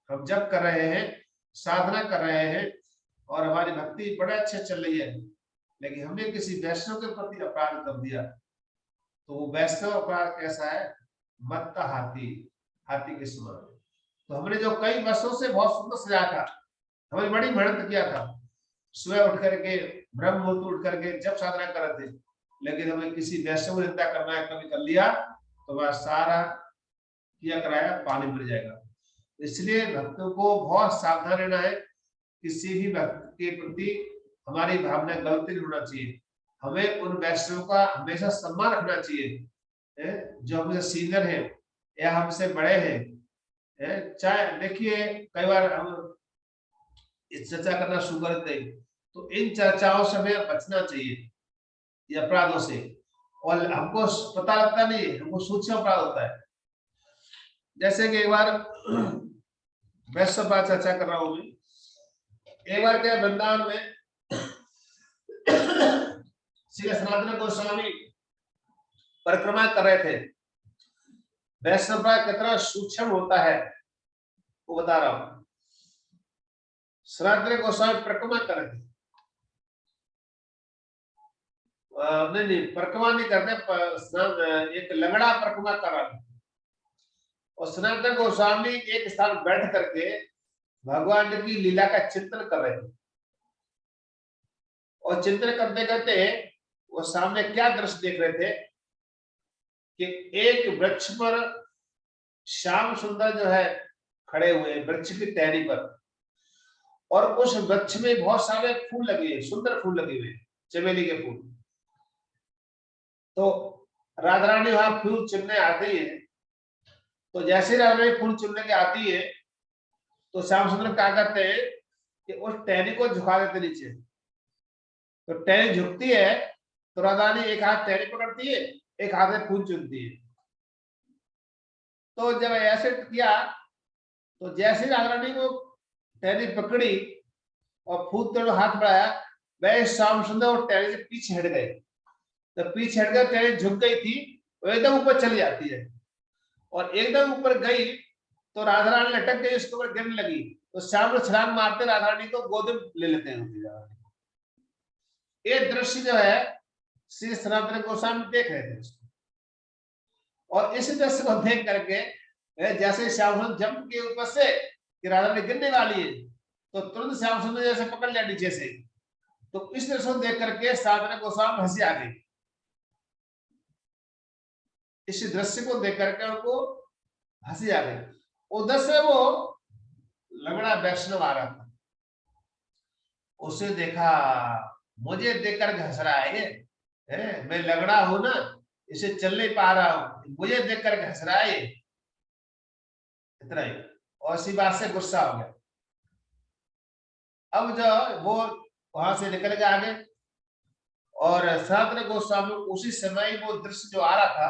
हम जब कर रहे हैं, साधना कर रहे हैं, और हमारी भक्ति बड़े अच्छे चल रही है, लेकिन हमने किसी वैष्णव के प्रति अपराध कर दिया, तो वो वैष्णव अपराध कैसा है, मत्ता हाथी, हाथी के समान। तो हमने जो कई वर्षों से बहुत सुंदर सजाया था, हमने बड़ी मेहनत किया था, सुबह उठ करके ब्रह्म मुहूर्त उठ करके जब साधना कर रहे थे, लेकिन हमें किसी वैष्णव निंदा करना है, कभी कर लिया तो वह सारा किया कराया पानी मिल जाएगा। इसलिए भक्तों को बहुत सावधान रहना है, किसी भी भक्त के प्रति हमारी भावना गलत नहीं होना चाहिए, हमें उन वैष्णव का हमेशा सम्मान रखना चाहिए जो हमसे सीनियर है या हमसे बड़े हैं। चाहे देखिए कई बार हम चर्चा करना शुरू करते हैं, तो इन चर्चाओं से हमें बचना चाहिए, ये अपराधों से, और हमको पता लगता नहीं, हमको सूक्ष्म अपराध होता है। जैसे कि एक बार वैष्णव पर चर्चा कर रहा हूं मैं, एक बार क्या वृंदावन में श्री सनातन गोस्वामी परिक्रमा कर रहे थे। वैष्णव का कितना सूक्ष्म होता है वो बता रहा हूं। सनातन गोस्वामी परिक्रमा कर रहे थे, नहीं परिक्रमा नहीं करते, एक लंगड़ा परिक्रमा कर रहा था, और सनातन गोस्वामी एक स्थान बैठ करके भगवान की लीला का चिंतन कर रहे थे, और चिंतन करते करते वो सामने क्या दृश्य देख रहे थे कि एक वृक्ष पर श्याम सुंदर जो है खड़े हुए हैं, वृक्ष की टहनी पर, और उस वृक्ष में बहुत सारे फूल लगे हैं, सुंदर फूल लगे हुए, चमेली के फूल। तो राधा रानी वहां फूल चुनने आती है, तो जैसे राधा रानी फूल चुनने के आती है तो श्याम सुंदर क्या करते हैं कि उस टहनी को झुका देते नीचे, तो टहनी झुकती है तो राधा रानी एक हाथ टहनी पकड़ती है, एक हाथ में फूल चुनती है। तो जब ऐसे किया तो जैसे राधा रानी को टहनी पकड़ी और फूल तोड़ हाथ बढ़ाया, वह श्याम सुंदर और टहनी से पीछे हट गए। तो पीछे हट गए, टहनी झुक गई थी, वो एकदम ऊपर चली जाती है, और एकदम ऊपर गई तो राधा रानी लटक गई, उसके ऊपर गिरने लगी, तो श्याम छलांग मारते राधा रानी को गोद में ले लेते हैं। ये दृश्य जो है श्री सनातन गोस्वामी देख रहे थे उसको, और इस दृश्य को देख करके जैसे श्याम सुंदर जंप के ऊपर से कि राधा रानी गिरने वाली है, तो तुरंत श्याम सुंदर जैसे पकड़ लिया नीचे से। तो इस दृश्य को देख करके सनातन गोस्वामी हंसी आ गई, इस दृश्य को देख करके उनको हंसी आ गई। उधर से वो लंगड़ा वैष्णव आ रहा था, उसे देखा, मुझे देखकर हंस रहा है ये, मैं लगड़ा हूं ना, इसे चल नहीं पा रहा हूं, मुझे देखकर हंस रहा है ये, इतना ही। और इसी बात से गुस्सा हो गया। अब जो वो वहां से निकल गया आगे, और सनातन गोस्वामी उसी समय वो दृश्य जो आ रहा था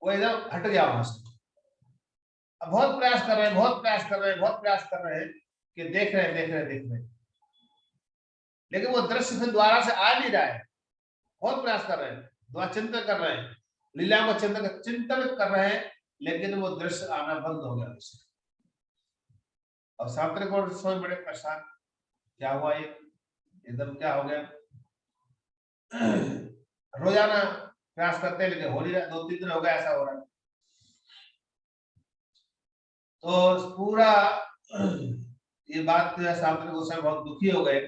वो एकदम हट गया वहां से। अब बहुत प्रयास कर रहे हैं, बहुत प्रयास कर रहे हैं, बहुत प्रयास कर रहे हैं कि देख रहे हैं, देख रहे हैं, देख रहे हैं, लेकिन वो दृश्य फिर दोबारा से आ नहीं रहा है। बहुत प्रयास कर रहे हैं, दोबारा चिंतन कर रहे हैं, लीला को चिंतन कर रहे हैं, लेकिन वो दृश्य आना बंद हो गया उससे। और सनातन गोस्वामी बड़े परेशान, क्या हुआ ये, एकदम क्या हो गया। रोजाना प्रयास करते हैं लेकिन हो नहीं रहा, 2-3 दिन हो गया ऐसा हो रहा है। तो पूरा ये बात जो है सनातन गोस्वामी बहुत दुखी हो गए,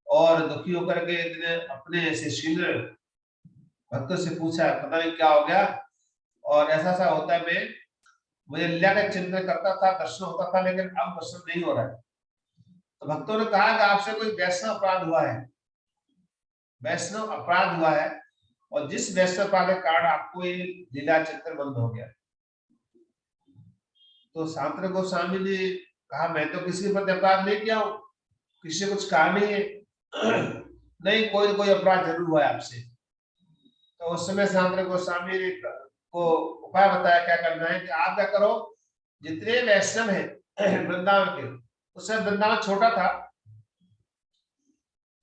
और दुखी होकर के इतने अपने ऐसे शीघ्र भक्तों से पूछा, पता नहीं क्या हो गया, और ऐसा सा होता है, मैं मुझे लीला का चिंतन करता था, दर्शन होता था, लेकिन अब दर्शन नहीं हो रहा है। तो भक्तों ने कहा कि आपसे कोई वैष्णव अपराध हुआ है, वैष्णव अपराध हुआ है, और जिस वैष्णव अपराध के कारण आपको ये लीला चिंतन बंद हो गया। तो सनातन गोस्वामी ने कहा, मैं तो किसी के प्रति अपराध नहीं किया हूँ, किसी ने कुछ कहा नहीं है। नहीं, कोई कोई अपराध जरूर हुआ है आपसे। तो उस समय सनातन गोस्वामी ने को उपाय बताया क्या करना है, कि आप क्या करो, जितने वैष्णव हैं वृंदावन के, उस समय वृंदावन छोटा था,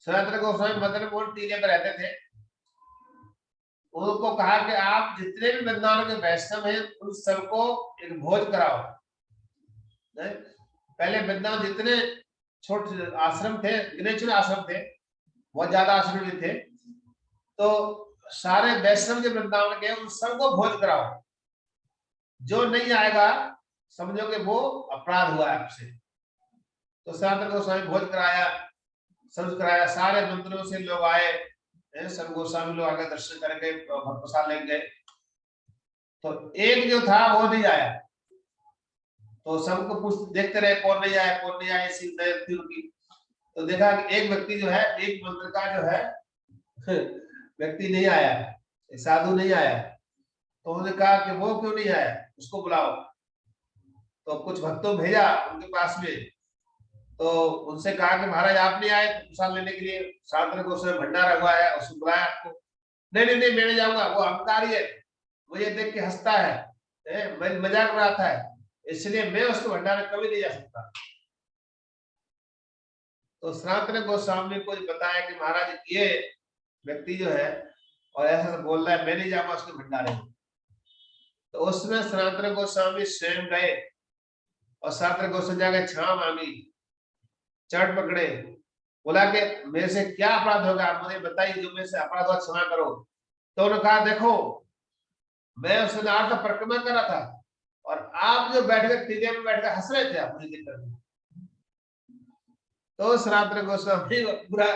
सनातन गोस्वामी मदन मोहन टीले में रहते थे। उनको कहा कि आप जितने भी वृंदावन के वैष्णव हैं उन सबको एक भोज कराओ। पहले वृंदावन जितने छोटे आश्रम थे, गिने चुने आश्रम थे, बहुत ज्यादा आश्रम भी थे, तो सारे वैष्णव के वृंदावन के उन सबको भोज कराओ। जो नहीं आएगा समझो कि वो अपराध हुआ है आपसे। तो सनातन गोस्वामी भोज कराया, सब कराया, सारे मंदिरों से लोग आए, सब गोस्वामी लोग आगे दर्शन करके भक्त प्रसाद लेके गए। तो एक जो था वो नहीं आया, तो सबको पूछ देखते रहे कौन नहीं आया, कौन नहीं आया, इसी उनकी। तो देखा कि एक व्यक्ति जो है, एक मंत्र का जो है व्यक्ति नहीं आया, साधु नहीं आया। तो उन्होंने कहा कि वो क्यों नहीं आया, उसको बुलाओ। तो कुछ भक्तों भेजा उनके पास में, तो उनसे कहा कि महाराज आप नहीं आए प्रसाद लेने के लिए, सनातन गोस्वामी भंडारा हुआ है, उसको बुलाया आपको। नहीं नहीं नहीं, मैं नहीं जाऊंगा, वो अहंकारी है, वो ये देख के हंसता है, मजाक बनाता है, इसलिए मैं उसको भंडारा कभी नहीं जा सकता। तो सनातन गोस्वामी को बताया कि महाराज ये व्यक्ति जो है और ऐसा बोल रहा है, मैं नहीं जाऊंगा उसके भंडारे में। तो उसमें सनातन गोस्वामी स्वयं गए, और सनातन गोस्वामी जाकर क्षमा मांगी, चढ़ पकड़े, बोला कि मेरे से क्या अपराध होगा, आप मुझे बताइए, जो मेरे से अपराध हुआ क्षमा करो। तो उन्होंने कहा, देखो मैं उस दिन आठ परिक्रमा कर रहा था, और आप जो बैठकर टीले में बैठकर हंस रहे थे, आप मुझे देख कर। तो सनातन गोस्वामी पूरा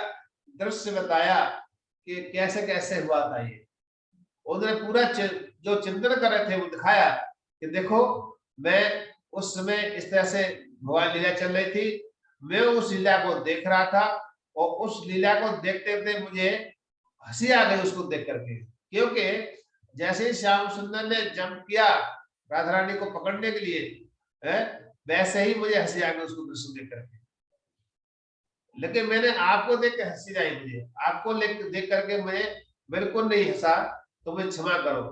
दृश्य बताया कि कैसे कैसे हुआ था ये। उन्होंने पूरा जो चिंतन कर रहे थे वो दिखाया कि देखो, मैं उस समय इस तरह से भगवान लीला चल रही थी, मैं उस लीला को देख रहा था, और उस लीला को देखते देखते मुझे हंसी आ गई उसको देख करके। क्योंकि जैसे ही श्याम सुंदर ने जंप किया राधा रानी को पकड़ने के लिए, वैसे ही मुझे हंसी आ गई उसको दृश्य देख करके। लेकिन मैंने आपको देख के हंसी आई, मुझे आपको देख करके मैं बिल्कुल नहीं हंसा, तो मुझे क्षमा करो।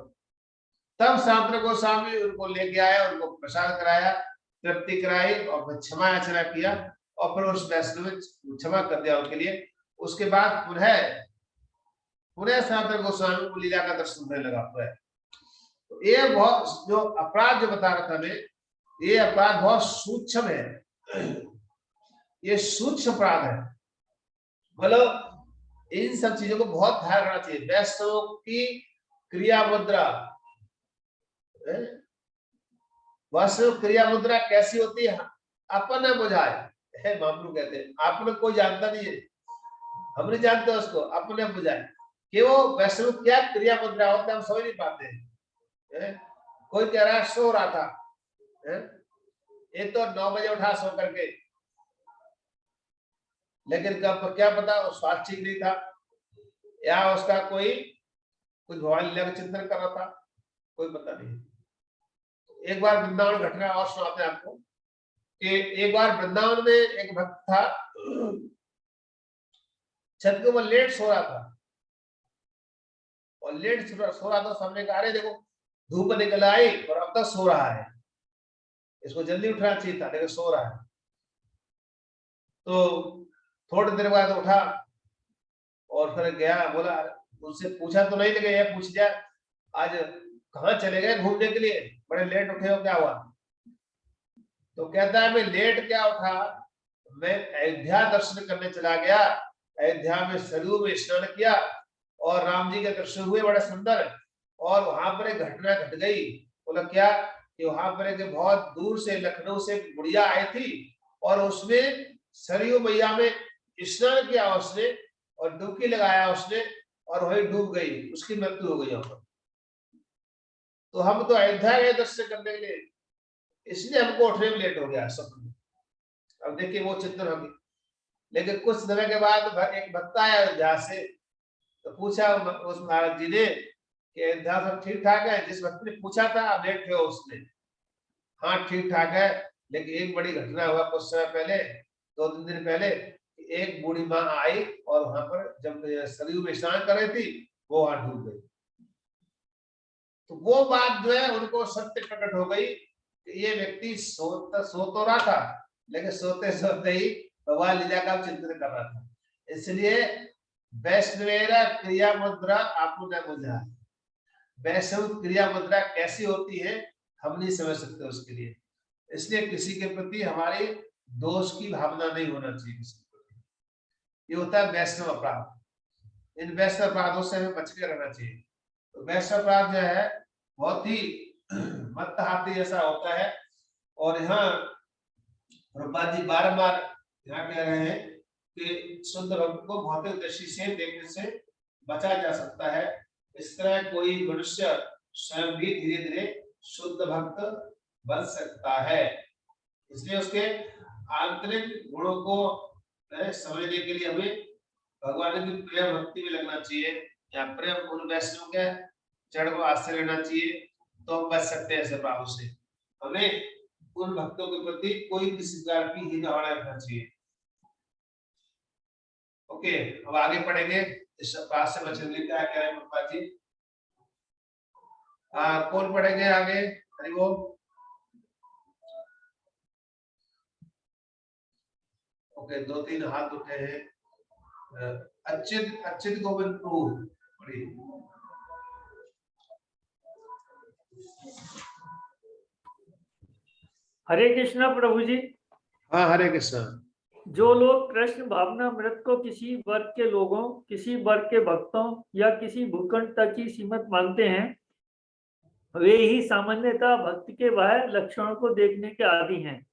तब सनातन गोस्वामी उनको लेके आया, उनको प्रसाद कराया, तृप्ति कराई, और फिर क्षमा याचना किया, और फिर उस वैष्णव ने क्षमा कर दिया उनके लिए। उसके बाद पुनः सनातन गोस्वामी को लीला का दर्शन होने लगा है। तो ये बहुत जो अपराध जो बता रहा था मैं, ये अपराध बहुत सूक्ष्म है, ये सूक्ष्म अपराध है। मतलब इन सब चीजों को बहुत ध्यान रखना चाहिए। वैष्णव की क्रिया मुद्रा, वैष्णव क्रिया मुद्रा कैसी होती है, अपने बुझाए, मामलू कहते हैं, आपने कोई जानता नहीं है, हम नहीं जानते उसको, अपने बुझाए कि वो वैष्णव क्या क्रिया मुद्रा होता है, हम समझ नहीं पाते हैं। कोई कह रहा है सो रहा था, ये तो 9 बजे उठा सो करके, लेकिन कब क्या पता वो स्वास्थ्य ठीक नहीं था या उसका कोई कुछ भगवान लीला का चिंतन कर रहा था, कोई पता नहीं। एक बार वृंदावन घटना और सुनाते हैं आपको कि एक बार वृंदावन में एक भक्त था, छत के ऊपर लेट सो रहा था और लेट सो रहा था। सामने कहा अरे देखो धूप निकल आई और अब तक सो रहा है, इसको जल्दी उठना चाहिए था लेकिन सो रहा है। तो थोड़ी देर बाद उठा और फिर गया, बोला उनसे पूछा तो नहीं लेकिन यह पूछ दिया आज कहाँ चले गए घूमने के लिए, बड़े लेट उठे हो, क्या हुआ? तो कहता है मैं लेट क्या उठा, मैं अयोध्या दर्शन करने चला गया, अयोध्या में सरयू में स्नान किया और राम जी के दर्शन हुए बड़े सुंदर, और वहां पर एक घटना घट गई। बोला क्या? कि वहां पर एक बहुत दूर से लखनऊ से बुढ़िया आई थी और उसमें सरयू मैया में स्नान किया उसने और डुबकी लगाया उसने और वही डूब गई, उसकी मृत्यु हो गई वहां पर। तो हम तो अयोध्या गए दर्शन करने के लिए, इसलिए हमको उठने में लेट हो गया सपने में। अब देखिए वो चिंतन होगी। लेकिन कुछ समय के बाद एक भक्त आया अयोध्या से, तो पूछा उस महाराज जी ने कि अयोध्या सब ठीक ठाक है? जिस भक्त ने पूछा था आप लेट थे उसने, हाँ ठीक ठाक है, लेकिन एक बड़ी घटना हुआ कुछ समय पहले, 2-3 दिन पहले, एक बूढ़ी माँ आई और वहां पर जब सरयू में स्नान कर रही थी वो वहां डूब गई। तो वो बात जो है उनको सत्य प्रकट हो गई कि ये व्यक्ति सो तो रहा था लेकिन सोते सोते ही भगवान लीला का चिंतन कर रहा था। इसलिए वैष्णवेरा क्रिया मुद्रा आपको न बुझा, वैष्णव क्रिया मुद्रा कैसी होती है हम नहीं समझ सकते उसके लिए। इसलिए किसी के प्रति हमारी दोष की भावना नहीं होना चाहिए किसी के प्रति। ये होता है वैष्णव अपराध। इन वैष्णव अपराधों से हमें बच के रहना चाहिए। तो वैष्णव अपराध जो है बहुत ही मत्तहाती जैसा होता है। और यहाँ प्रभुपाद जी बारंबार यहाँ कह रहे हैं कि शुद्ध भक्त को भौतिक दृष्टि से देखने से बचा जा सकता है। इस तरह कोई मनुष्य स्वयं भी धीरे धीरे शुद्ध भक्त बन सकता है। इसलिए उसके आंतरिक गुणों को समझने के लिए हमें भगवान की प्रेम भक्ति में लगना चाहिए या प्रेम उन वैष्णव के जड़ को आश्रय लेना चाहिए, तो हम बच सकते हैं ऐसे पापों से। हमें उन भक्तों के प्रति कोई किसी प्रकार की हीन भावना रखना चाहिए। ओके, अब आगे पढ़ेंगे इस पाठ से बचने के लिए क्या कह रहे हैं प्रभुपाद जी। कौन पढ़ेंगे आगे? हरि बोल। ओके, 2-3 हाथ उठे हैं। अच्युत गोविंद प्रभु पढ़िए। हरे कृष्णा प्रभु जी। हाँ हरे कृष्णा। जो लोग कृष्ण भावनामृत को किसी वर्ग के लोगों, किसी वर्ग के भक्तों या किसी भूखंड तक ही सीमित मानते हैं, वे ही सामान्यतः भक्त के बाह्य लक्षणों को देखने के आदी हैं।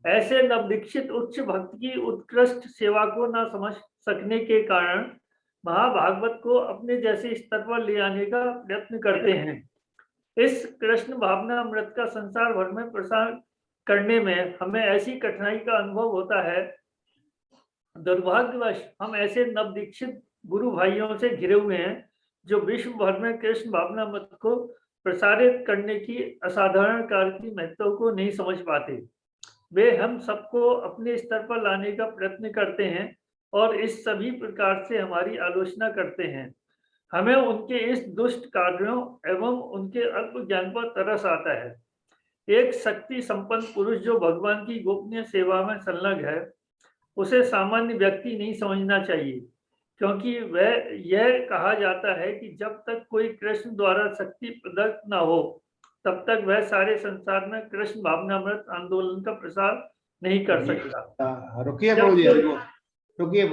ऐसे नवदीक्षित उच्च भक्त की उत्कृष्ट सेवा को न समझ सकने के कारण महाभागवत को अपने जैसे स्तर पर ले आने का प्रयत्न करते हैं। इस कृष्ण भावनामृत का संसार भर में प्रसार करने में हमें ऐसी कठिनाई का अनुभव होता है। दुर्भाग्यवश हम ऐसे नवदीक्षित गुरु भाइयों से घिरे हुए हैं जो विश्व भर में कृष्ण भावनामृत को प्रसारित करने की असाधारण कार्य की महत्व को नहीं समझ पाते। वे हम सबको अपने स्तर पर लाने का प्रयत्न करते हैं और इस सभी प्रकार से हमारी आलोचना करते हैं। हमें उनके इस दुष्ट कार्यों एवं उनके अल्प ज्ञान पर तरस आता है। एक शक्ति संपन्न पुरुष जो भगवान की गोपनीय सेवा में संलग्न है, उसे सामान्य व्यक्ति नहीं समझना चाहिए, क्योंकि वह यह कहा जाता है कि जब तक कोई कृष्ण द्वारा शक्ति प्रदत्त न हो तब तक वह सारे संसार में कृष्ण भावनामृत आंदोलन का प्रसार नहीं कर सकता। रुकिए प्रभु जी, रुकिए।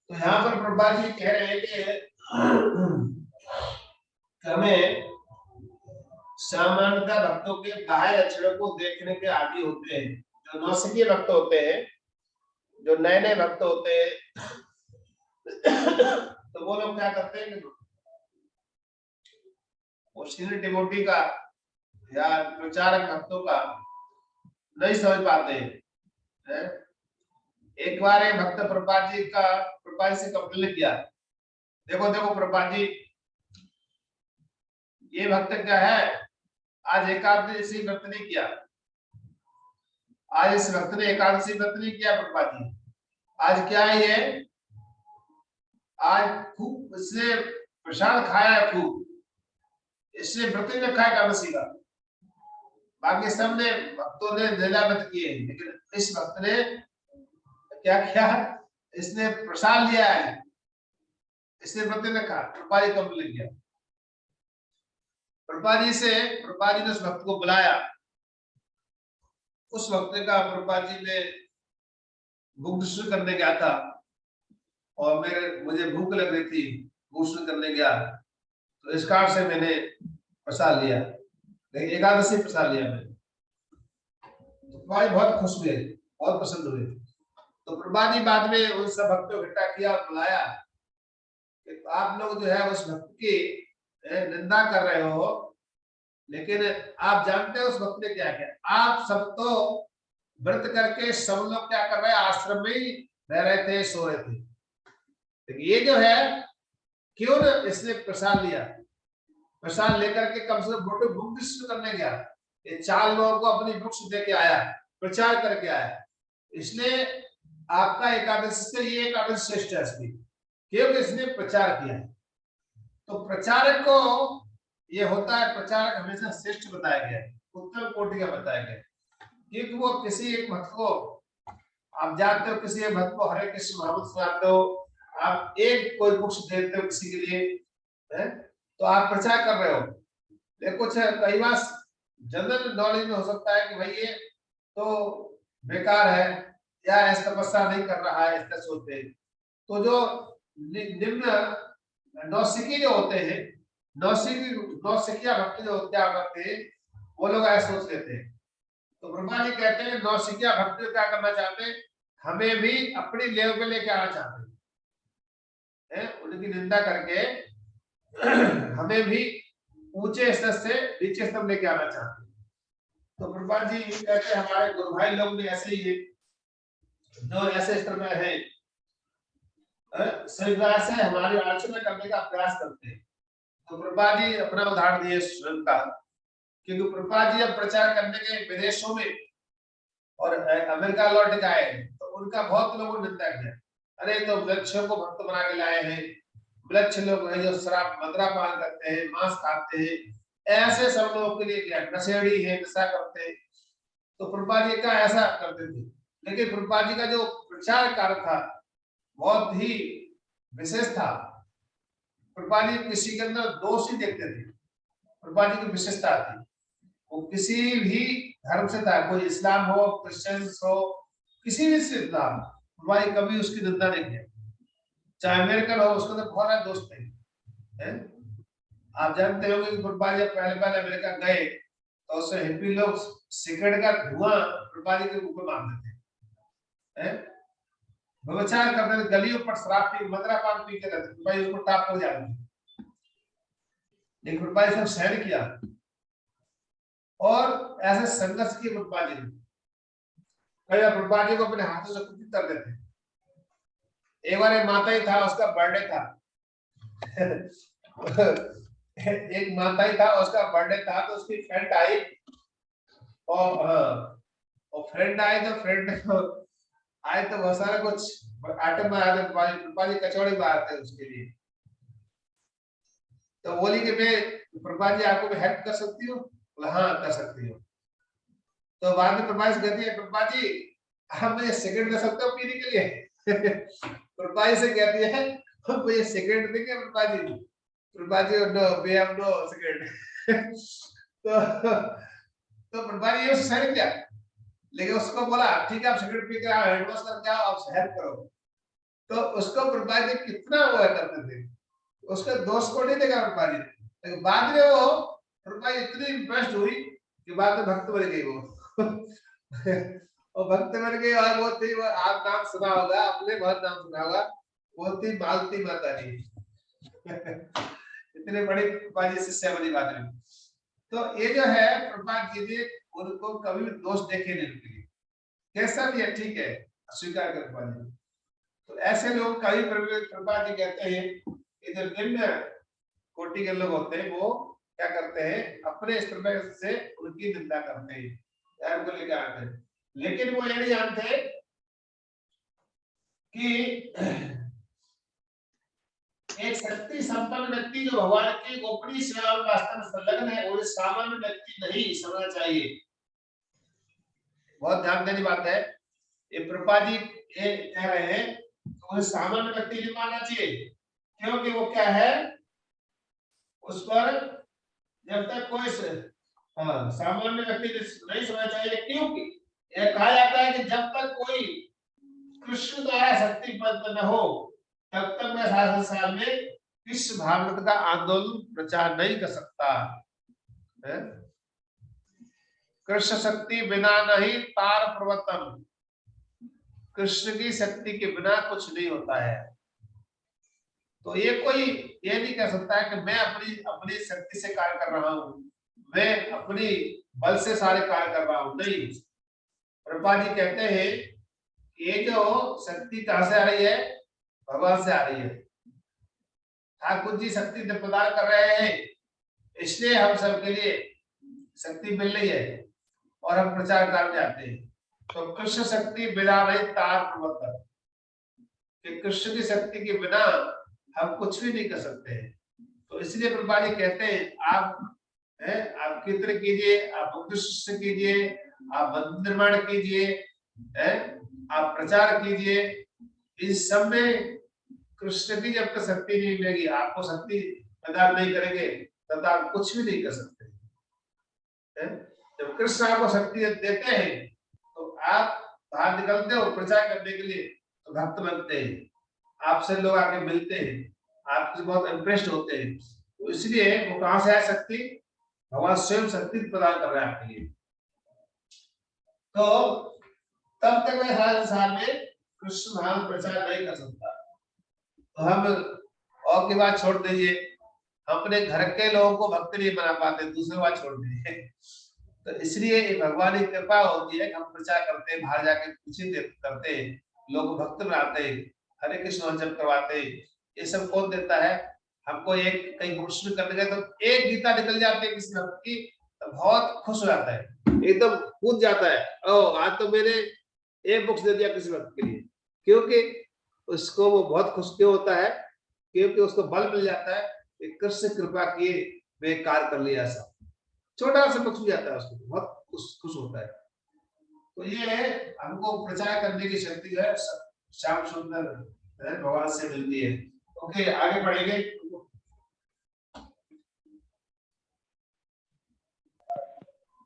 तो यहाँ पर प्रभुपाद जी कह रहे हैं कि हमें सामान्यतः भक्तों के बाह्य लक्षणों को देखने के आदी होते हैं। जो नौसिखिए भक्त होते हैं, जो नए नए भक्त होते हैं, तो वो लोग क्या करते हैं कि वो श्री डिवोटी का या प्रचारक भक्तों का नहीं समझ पाते हैं, है? एक बार एक भक्त प्रभुपाद जी से कंप्लेन किया, देखो देखो प्रभुपाद जी, ये भक्त क्या है, आज एकादशी व्रत नहीं किया, आज इस भक्त ने एकादशी व्रत नहीं किया प्रभुपाद जी, आज क्या है ये, आज खूब इसने प्रसाद खाया है, खूब इसने व्रत में खाया एकादशी का, बाकी सब ने भक्तों ने लीला व्रत किए, लेकिन इस भक्त ने क्या किया, इसने प्रसाद लिया है, इसने व्रत में खा, प्रभुपाद जी कंप्लेन किया, प्रभुपाद जी ने उस भक्त को बुलाया, उस वक्त का प्रभुपाद जी ने भूख शुरू करने गया था और मुझे भूख लग रही थी, भूख शुरू करने गया, तो इस कारण से मैंने प्रसाद लिया, लेकिन एकादशी प्रसाद लिया मैंने, तो प्रभुपाद जी बहुत खुश हुए, बहुत पसंद हुए, तो प्रभुपाद जी बाद में उन सब भक्तों को इकट्ठा किया और बुलाया कि आप लोग जो है उस भक्त की निंदा कर रहे हो, लेकिन आप जानते हो उस भक्त ने क्या किया, आप सब तो व्रत करके सब लोग क्या कर रहे हैं, आश्रम में ही रह रहे थे, सो रहे थे, लेकिन ये जो है क्यों न इसने प्रसाद लिया, प्रसाद लेकर के कम से कम भूख शुरू करने गया, ये 4 लोगों को अपनी बुक्स दे के आया, प्रचार करके आया, इसलिए आपका एकादशी से ये एकादशी श्रेष्ठ है इसलिए क्योंकि इसने प्रचार किया है। तो प्रचारक को ये होता है, प्रचारक हमेशा श्रेष्ठ बताया गया है, उत्तम कोटि का बताया गया है, क्योंकि वो किसी एक भक्त को, आप जानते हो किसी एक भक्त को हरे कृष्ण महामंत्र सुनाते हो, आप एक कोई बुक्स देते हो किसी के लिए है, तो आप प्रचार कर रहे हो, लेकिन कुछ कई बार जनरल नॉलेज में हो सकता है कि भाई ये तो बेकार है या ऐसा तपस्या नहीं कर रहा है, ऐसा सोचते हैं, तो जो निम्न नौसिकी जो होते हैं, नौसिखिया भक्त जो क्या करते हैं, वो लोग ऐसा सोच लेते हैं, तो ब्रह्मा जी कहते हैं नौसिखिया भक्त क्या करना चाहते हैं, हमें भी अपनी लेव पे लेके आना चाहते हैं, उनकी निंदा करके हमें भी ऊंचे स्तर से नीचे स्तर लेके आना चाहते हैं। तो ब्रह्मा जी कहते हैं हमारे गुरु भाई लोग भी ऐसे ही है, जो ऐसे स्तर में है, स्वीकार से हमारी आलोचना करने का प्रयास करते हैं। तो प्रभुपाद जी अपना उदाहरण दिए स्वयं का, क्योंकि प्रभुपाद जी अब प्रचार करने के विदेशों में और अमेरिका लौट के आए, तो उनका बहुत लोगों ने निंदा किया, अरे तो वृक्षों को भक्त बना के लाए हैं, वृक्ष लोग हैं जो शराब मदिरा पान करते हैं, मांस खाते हैं, ऐसे सब लोगों के लिए क्या नशेड़ी है, नशा करते हैं, तो प्रभुपाद जी का ऐसा करते थे, लेकिन प्रभुपाद जी का जो प्रचार कार्य था बहुत ही विशेष था, प्रभुपाद जी किसी के अंदर दोष ही देखते थे, प्रभुपाद जी की विशेषता थी, वो किसी भी धर्म से था, कोई इस्लाम हो, क्रिश्चियन हो, किसी भी से था, प्रभुपाद जी कभी उसकी निंदा नहीं किया, चाहे अमेरिकन हो, उसको तो बहुत दोस्त थे। आप जानते होंगे कि प्रभुपाद जी पहले अमेरिका गए तो उससे हिप्पी लोग सिगरेट का धुआं प्रभुपाद जी के ऊपर मारते थे, व्यभिचार करते थे, गलियों पर शराब पी मदिरा पान पीते रहते, भाई उसको टाप हो जाते, लेकिन प्रभुपाद जी सब सहन किया और ऐसे संघर्ष किए प्रभुपाद जी ने, कई बार प्रभुपाद जी को अपने हाथों से कुछ कर देते। एक बार एक माता ही था, उसका बर्थडे था एक माता ही था, उसका बर्थडे था, तो उसकी फ्रेंड आई और फ्रेंड आए तो फ्रेंड आए तो बहुत सारा कुछ आइटम आया था, प्रभुपाद जी कचौड़ी बनाते हैं उसके लिए, तो बोली कि मैं प्रभुपाद जी आपको मैं हेल्प कर सकती हूँ, बोला हाँ कर सकती हूँ, तो बाद में प्रभुपाद जी कहती है प्रभुपाद जी आप मुझे सिगरेट दे सकते हो पीने के लिए प्रभुपाद जी से कहती है मुझे सिगरेट देंगे Prabhupada ji, Prabhupada ji no we have no cigarette तो प्रभुपाद जी ये सहन किया, लेकिन उसको बोला ठीक है आप सिगरेट पी के हैंड वॉश करके आओ, आप हेल्प करो, तो उसको प्रभुपाद जी कितना वो करते थे, उसके दोस्त को नहीं देखा प्रभुपाद जी ने, लेकिन बाद में वो प्रभुपाद जी इतनी इम्प्रेस्ड हुई कि बाद में भक्त बन गई वो और भक्त बन गई, और वो थी, वो आप नाम सुना होगा, अपने बहुत नाम सुना होगा, वो थी मालती माता जी इतने बड़ी प्रभुपाद जी शिष्या बनी बाद में। तो ये जो है प्रभुपाद जी ने उनको कभी भी दोष देखे नहीं उनके लिए, कैसा भी है ठीक है, स्वीकार कर पाए। तो ऐसे लोग कभी कृपा जी कहते हैं कि जो निम्न कोटि के लोग होते हैं वो क्या करते हैं, अपने स्तर से उनकी निंदा करते हैं या उनको लेकर आते हैं, लेकिन वो ये नहीं जानते कि एक शक्ति संपन्न व्यक्ति जो भगवान की गोपनीय सेवा में वास्तव में संलग्न है, वो सामान्य व्यक्ति नहीं समझना चाहिए। बहुत ध्यान देने बात है, ये प्रभुपाद जी ये कह रहे हैं तो वो सामान्य व्यक्ति नहीं मानना चाहिए, क्योंकि वो क्या है, उस पर जब तक कोई सामान्य व्यक्ति नहीं समझना चाहिए, क्योंकि यह कहा जाता है कि जब तक कोई कृष्ण द्वारा शक्ति पद न हो तब तक मैं संसार में विश्व भागवत का आंदोलन प्रचार नहीं कर सकता है। कृष्ण शक्ति बिना नहीं तार प्रवर्तन, कृष्ण की शक्ति के बिना कुछ नहीं होता है। तो ये कोई ये नहीं कह सकता है कि मैं अपनी अपनी शक्ति से कार्य कर रहा हूं, मैं अपनी बल से सारे कार्य कर रहा हूं, नहीं। प्रभुपाद जी कहते हैं ये जो शक्ति कहां से आ रही है, भगवान से आ रही है। ठाकुर जी शक्ति प्रदान कर रहे हैं, इसलिए हम सबके लिए शक्ति मिल रही है और हम प्रचार करने जाते हैं। तो कृष्ण शक्ति बिना नहीं तार प्रवर्तन, कि कृष्ण की शक्ति के बिना हम कुछ भी नहीं कर सकते हैं। तो इसलिए प्रभुपाद जी कहते हैं आप कीर्तन कीजिए, आप भक्त शिष्य कीजिए, आप मंदिर निर्माण कीजिए, आप प्रचार कीजिए, इस सब में कृष्ण की जब तक शक्ति नहीं मिलेगी, आपको शक्ति प्रदान नहीं करेंगे तब आप कुछ भी नहीं कर सकते हैं। जब कृष्ण आपको शक्ति देते हैं तो आप बाहर निकलते हो प्रचार करने के लिए, तो भक्त बनते हैं, आपसे लोग आके मिलते हैं, आपसे बहुत इम्प्रेस्ड होते हैं। तो इसलिए वो कहां से है शक्ति, भगवान स्वयं शक्ति प्रदान कर रहे हैं आपके लिए। तो तब तक मैं सारे संसार में कृष्ण नाम प्रचार नहीं कर सकता। तो हम और की बात छोड़ दीजिए, अपने घर के लोगों को भक्त नहीं बना पाते, दूसरी बात छोड़ दीजिए। तो इसलिए भगवान की कृपा होती है कि हम प्रचार करते हैं, बाहर जाके कुछ करते हैं, लोग भक्त बनाते हैं, हरे कृष्ण जप करवाते हैं। ये सब कौन देता है हमको? एक कहीं घोषणा करने गए तो एक गीता निकल जाती है किसी भक्त की, तो बहुत खुश हो जाता है, एकदम कूद जाता है, ओ आज तो मैंने एक बुक्स दे दिया किसी भक्त के लिए। क्योंकि उसको वो बहुत खुश क्यों होता है? क्योंकि उसको बल मिल जाता है कि कृष्ण कृपा किए वे कार्य कर लिया, ऐसा छोटा सा पक्ष जाता है, उसको बहुत खुश होता है। तो ये हमको प्रचार करने की शक्ति है श्याम सुंदर भगवान से मिलती है। ओके, आगे बढ़ेंगे।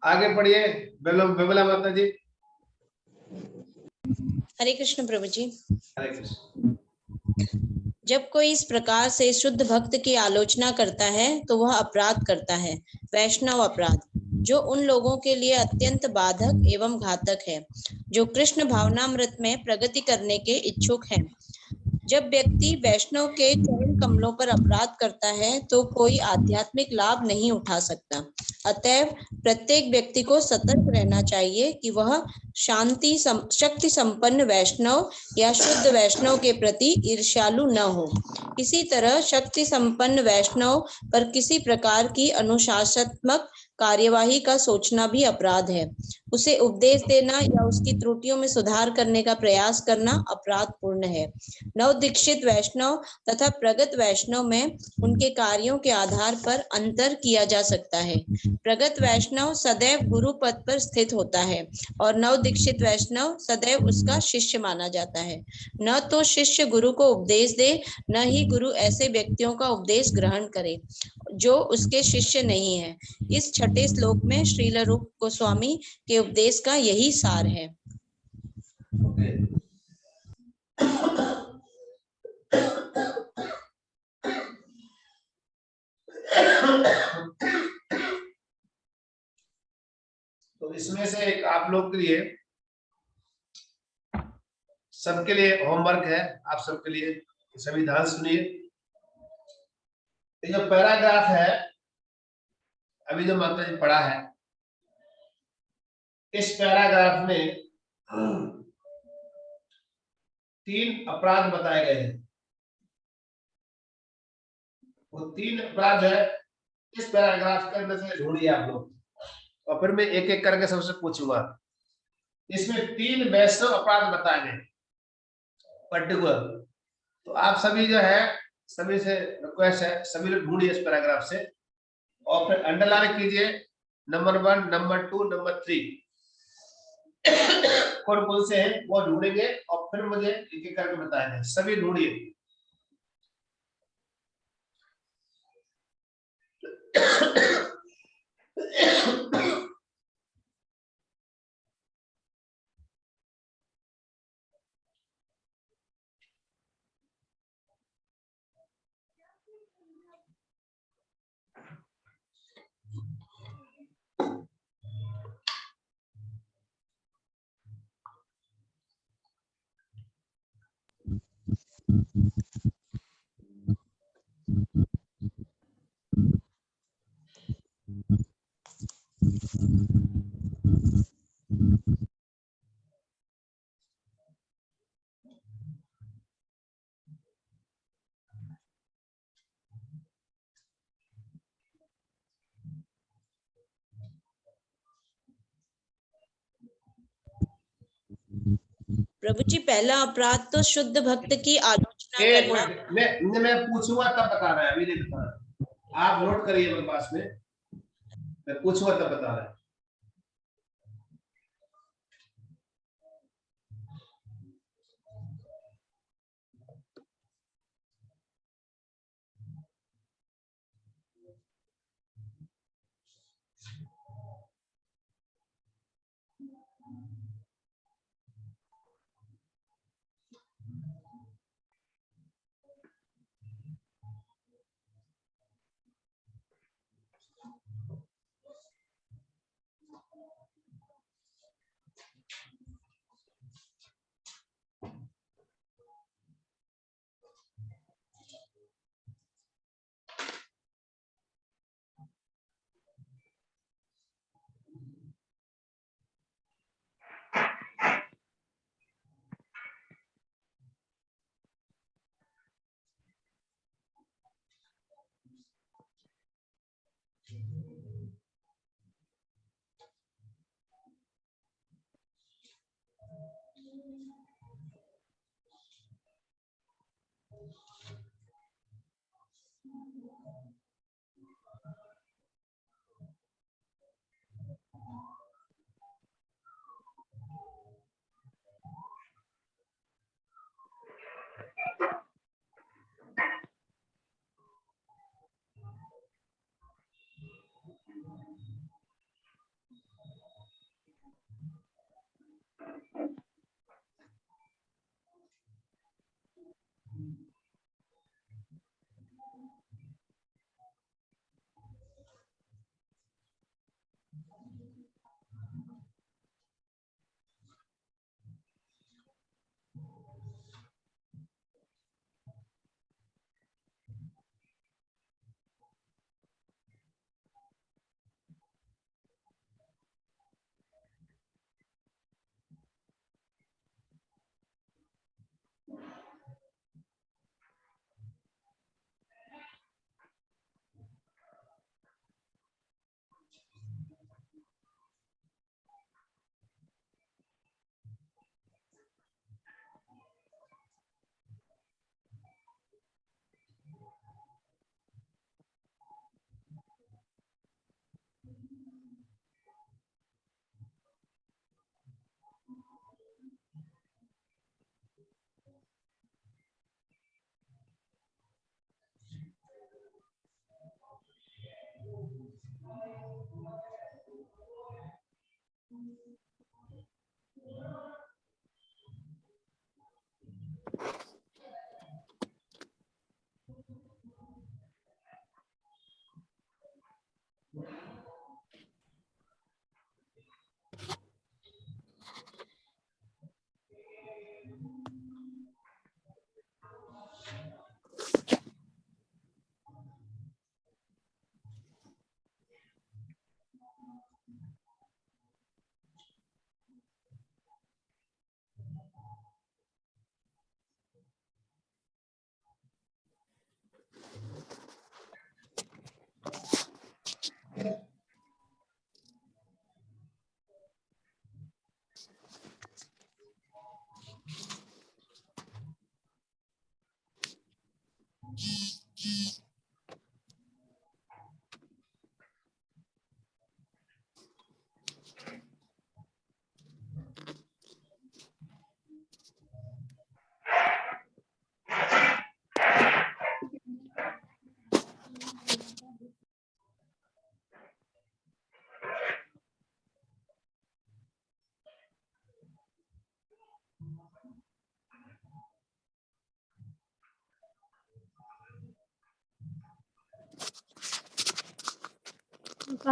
आगे पढ़िए बिमला माता जी। हरे कृष्ण प्रभु जी। हरे कृष्ण। जब कोई इस प्रकार से शुद्ध भक्त की आलोचना करता है तो वह अपराध करता है, वैष्णव अपराध, जो उन लोगों के लिए अत्यंत बाधक एवं घातक है जो कृष्ण भावनामृत में प्रगति करने के इच्छुक हैं। जब व्यक्ति वैष्णव के चरण कमलों पर अपराध करता है तो कोई आध्यात्मिक लाभ नहीं उठा सकता। अतएव प्रत्येक व्यक्ति को सतर्क रहना चाहिए कि वह शक्ति संपन्न वैष्णव या शुद्ध वैष्णव के प्रति ईर्ष्यालु न हो। इसी तरह शक्ति संपन्न वैष्णव पर किसी प्रकार की अनुशासनात्मक कार्यवाही का सोचना भी अपराध है। उसे उपदेश देना या उसकी त्रुटियों में सुधार करने का प्रयास करना अपराधपूर्ण है। नवदीक्षित वैष्णव तथा प्रगत वैष्णव में उनके कार्यों के आधार पर अंतर किया जा सकता है। प्रगत वैष्णव सदैव गुरु पद पर स्थित होता है और नवदीक्षित वैष्णव सदैव उसका शिष्य माना जाता है। न तो शिष्य गुरु को उपदेश दे, न ही गुरु ऐसे व्यक्तियों का उपदेश ग्रहण करे जो उसके शिष्य नहीं है। इस छठे श्लोक में श्रील रूप गोस्वामी के उपदेश का यही सार है। तो इसमें से एक आप लोग के लिए, सबके लिए होमवर्क है, आप सबके लिए, सभी ध्यान सुनिए। ये जो पैराग्राफ है अभी जो माता जी पढ़ा है, इस पैराग्राफ में तीन अपराध बताए गए हैं। वो तीन अपराध है इस पैराग्राफ के अंदर से ढूंढिए आप लोग, और फिर मैं एक एक करके सबसे पूछूंगा। इसमें तीन वैष्णव अपराध बताए गए पर्टिकुलर। तो आप सभी जो है, सभी से रिक्वेस्ट है, सभी लोग ढूंढिए इस पैराग्राफ से और फिर अंडरलाइन कीजिए नंबर 1, नंबर 2, नंबर 3 कौन कौन से हैं वो ढूंढेंगे और फिर मुझे एक एक करके बताएंगे। सभी ढूंढिए। प्रभु जी, पहला अपराध तो शुद्ध भक्त की आलोचना एक करना। मिनट, मैं पूछूंगा तब बताना है, अभी नहीं बताना। आप नोट करिए मेरे पास में, मैं पूछूंगा तब बताना है।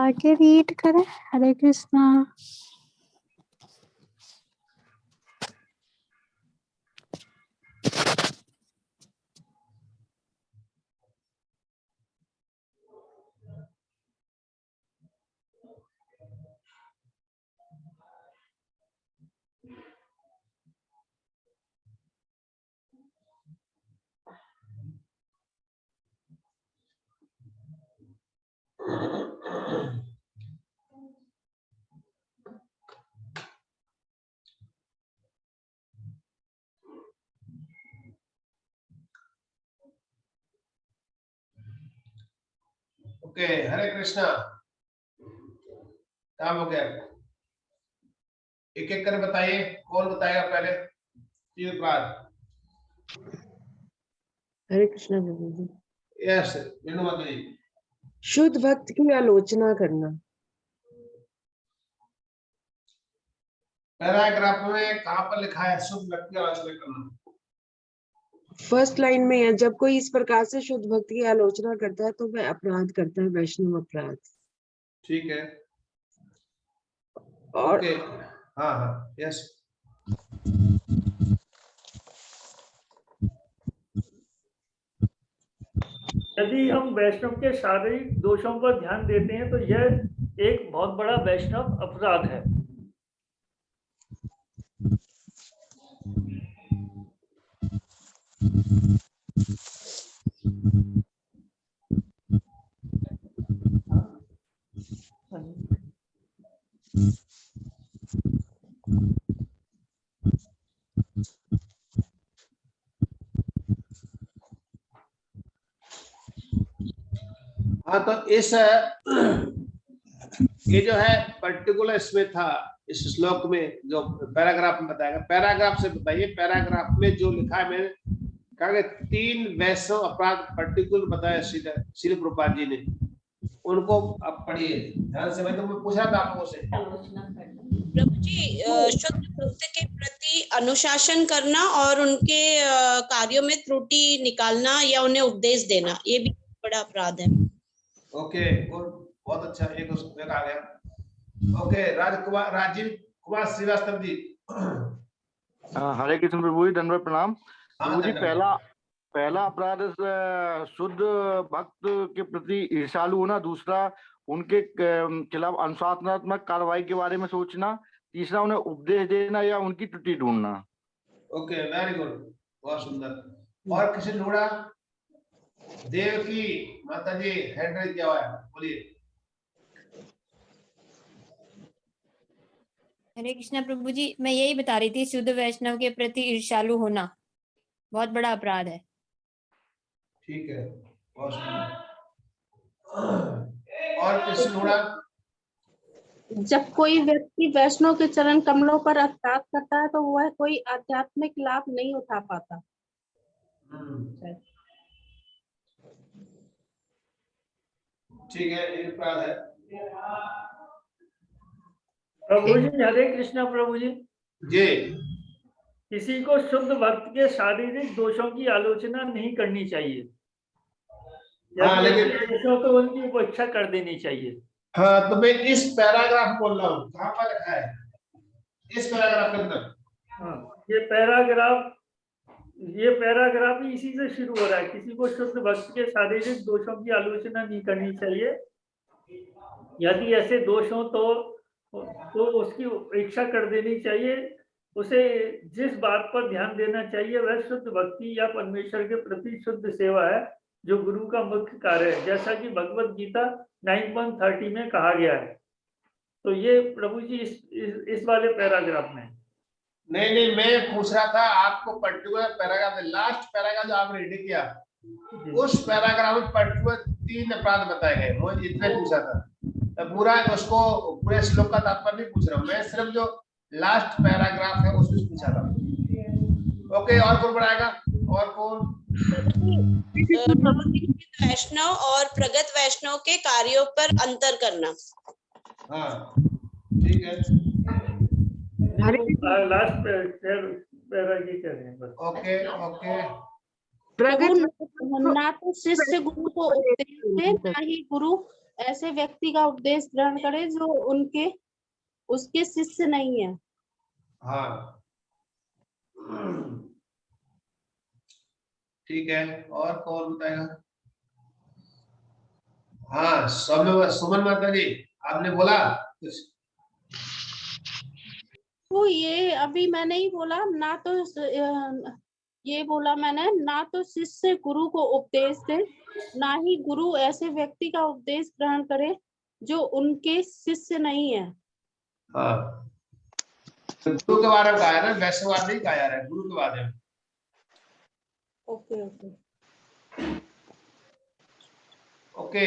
आगे रीड करें। हरे कृष्णा। ओके, हरे कृष्णा। काम हो गया? एक एक कर बताइए, कौन बताएगा पहले? हरे कृष्णा प्रभु जी। यस, मीनू माता जी। शुद्ध भक्त की आलोचना करना। पैराग्राफ में कहाँ पर लिखा है शुद्ध भक्त की आलोचना करना? फर्स्ट लाइन में है, जब कोई इस प्रकार से शुद्ध भक्त की आलोचना करता है तो वह अपराध करता है, वैष्णव अपराध। ठीक है। और ओके, हाँ हाँ, यस। यदि हम वैष्णव के शारीरिक दोषों पर ध्यान देते हैं तो यह एक बहुत बड़ा वैष्णव अपराध है। हाँ, तो इस ये जो है पर्टिकुलर इसमें था, इस श्लोक में जो पैराग्राफ में बताएगा, पैराग्राफ से बताइए। पैराग्राफ में जो लिखा है, मैंने कहा कि 3 वैष्णव अपराध पर्टिकुलर बताया श्रील प्रभुपाद जी ने, उनको आप पढ़िए ध्यान से। मैं तो पूछा था आप लोगों से। प्रभु जी, शुद्ध भक्त के प्रति अनुशासन करना और उनके कार्यों में त्रुटि निकालना या उन्हें उपदेश देना, ये भी बड़ा अपराध है। ओके, बहुत अच्छा, एक आ गया। ओके, राजीव कुमार श्रीवास्तव जी। हरे कृष्ण प्रभु जी, दंडवत प्रणाम। प्रभु जी, धन्यवाद। पहला अपराध शुद्ध भक्त के प्रति ईर्ष्यालु होना, दूसरा उनके खिलाफ अनुशासनात्मक कार्रवाई के बारे में सोचना, तीसरा उन्हें उपदेश देना या उनकी त्रुटि ढूंढना। ओके, वेरी गुड, बहुत सुंदर। और किसी ढूंढा? देवकी माता जी हैंड रेज किया हुआ है, बोलिए। हरे कृष्णा प्रभु जी, मैं यही बता रही थी, शुद्ध वैष्णव के प्रति ईर्ष्यालु होना बहुत बड़ा अपराध है। ठीक है, बहुत सुंदर। और किसी ढूंढा? जब कोई व्यक्ति वैष्णव के चरण कमलों पर अपराध करता है तो वह कोई आध्यात्मिक लाभ नहीं उठा पाता। ठीक है, एक अपराध है। प्रभु जी, हरे कृष्णा प्रभु जी। जी। किसी को शुद्ध भक्त के शारीरिक दोषों की आलोचना नहीं करनी चाहिए। हाँ, लेकिन दोषों तो उनकी उपेक्षा कर देनी चाहिए। हाँ, तो मैं इस पैराग्राफ बोल रहा हूँ, कहाँ पर रखा है इस पैराग्राफ के अंदर? हाँ, ये पैराग्राफ ही इसी से शुरू हो रहा है। किसी को शुद्ध भक्त के शारीरिक दोषों की आलोचना नहीं करनी चाहिए। यदि ऐसे दोष हो तो उसकी उपेक्षा कर देनी चाहिए। उसे जिस बात पर ध्यान देना चाहिए वह शुद्ध भक्ति या परमेश्वर के प्रति शुद्ध सेवा है। जो गुरु का मुख्य कार्य है, जैसा कि भगवत गीता 9:30 में कहा गया है। तो ये प्रभु जी इस वाले पैराग्राफ में। नहीं, मैं पूछ रहा था आपको पर्टिकुलर पैराग्राफ, लास्ट पैराग्राफ जो आपने रीड किया, उस पैराग्राफ में पर्टिकुलर 3 अपराध बताए गए, मुझे इतने पूछा था। पूरा उसको पूरे श्लोक का तात्पर्य नहीं पूछ रहा हूँ मैं, सिर्फ जो लास्ट पैराग्राफ है उसको पूछा था। ओके, और कौन बढ़ाएगा? और कौन? वैष्णव और प्रगत वैष्णव के कार्यों पर अंतर करना। हाँ ठीक है, लास्ट पैराग्राफ कर रहे हैं बस। Okay okay. प्रभु ना तो शिष्य गुरु को उपदेश दे, ना ही गुरु ऐसे व्यक्ति का उपदेश ग्रहण करे जो उसके शिष्य नहीं है। हाँ ठीक है, और कौन बताएगा? हाँ सुमन माता जी, आपने बोला कुछ? तो ये अभी मैंने ही बोला ना, तो ये बोला मैंने, ना तो शिष्य गुरु को उपदेश दे, ना ही गुरु ऐसे व्यक्ति का उपदेश ग्रहण करे जो उनके शिष्य नहीं है। हाँ, तो गुरु के बारे में कहा है ना, वैष्णववाद नहीं कहा जा रहा है, गुरु के बारे में। ओके ओके ओके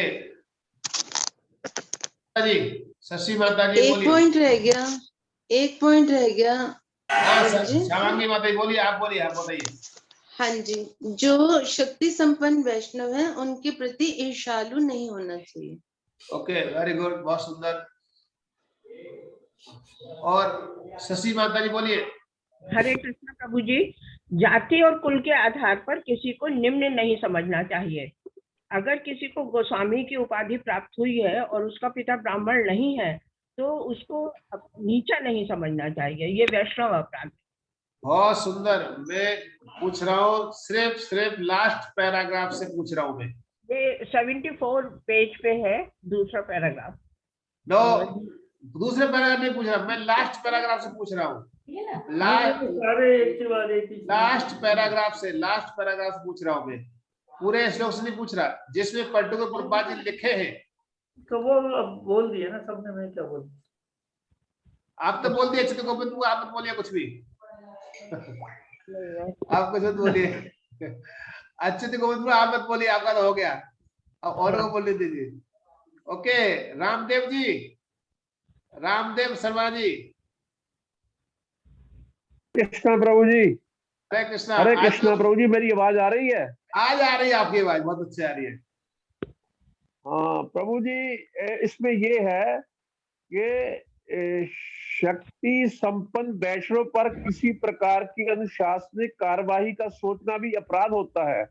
जी, शशि माता जी एक बोलिए। पॉइंट रह गया। हाँ श्यामांगी माता जी बोलिए, आप बताइए। हाँ जी, जो शक्ति संपन्न वैष्णव है उनके प्रति ईर्ष्यालु नहीं होना चाहिए। ओके, वेरी गुड, बहुत सुंदर। और शशि माता जी बोलिए। हरे कृष्ण प्रभु जी, जाति और कुल के आधार पर किसी को निम्न नहीं समझना चाहिए। अगर किसी को गोस्वामी की उपाधि प्राप्त हुई है और उसका पिता ब्राह्मण नहीं है तो उसको नीचा नहीं समझना चाहिए, ये वैष्णव अपराध। बहुत सुंदर। मैं पूछ रहा हूँ सिर्फ लास्ट पैराग्राफ से पूछ रहा हूँ मैं। ये 74 पेज पे है, दूसरा पैराग्राफ। नो, दूसरे पैराग्राफ नहीं पूछ रहा, मैं लास्ट पैराग्राफ से पूछ रहा हूँ। लास्ट पैराग्राफ से पूछ रहा हूँ मैं, पूरे श्लोक से नहीं पूछ रहा, जिसमें पर्टिकुलर प्रभुपाद जी लिखे हैं। तो वो अब बोल दिए ना सबने, मैं क्या बोल, आप तो बोल दिए चित्त गोविंद को, आप तो बोलिए कुछ भी। आप कुछ मत बोलिए, अच्युत गोविंद आप मत बोलिए, आपका तो हो गया, अब और को बोलने दीजिए। ओके, रामदेव जी, रामदेव शर्मा जी। कृष्णा प्रभु जी। हरे कृष्णा। हरे कृष्णा प्रभु जी, मेरी आवाज आ रही है? आज आ रही है, आपकी आवाज बहुत अच्छी आ रही है। हाँ प्रभु जी, इसमें ये है कि शक्ति संपन्न वैष्णव पर किसी प्रकार की अनुशासनिक कार्यवाही का सोचना भी अपराध होता है।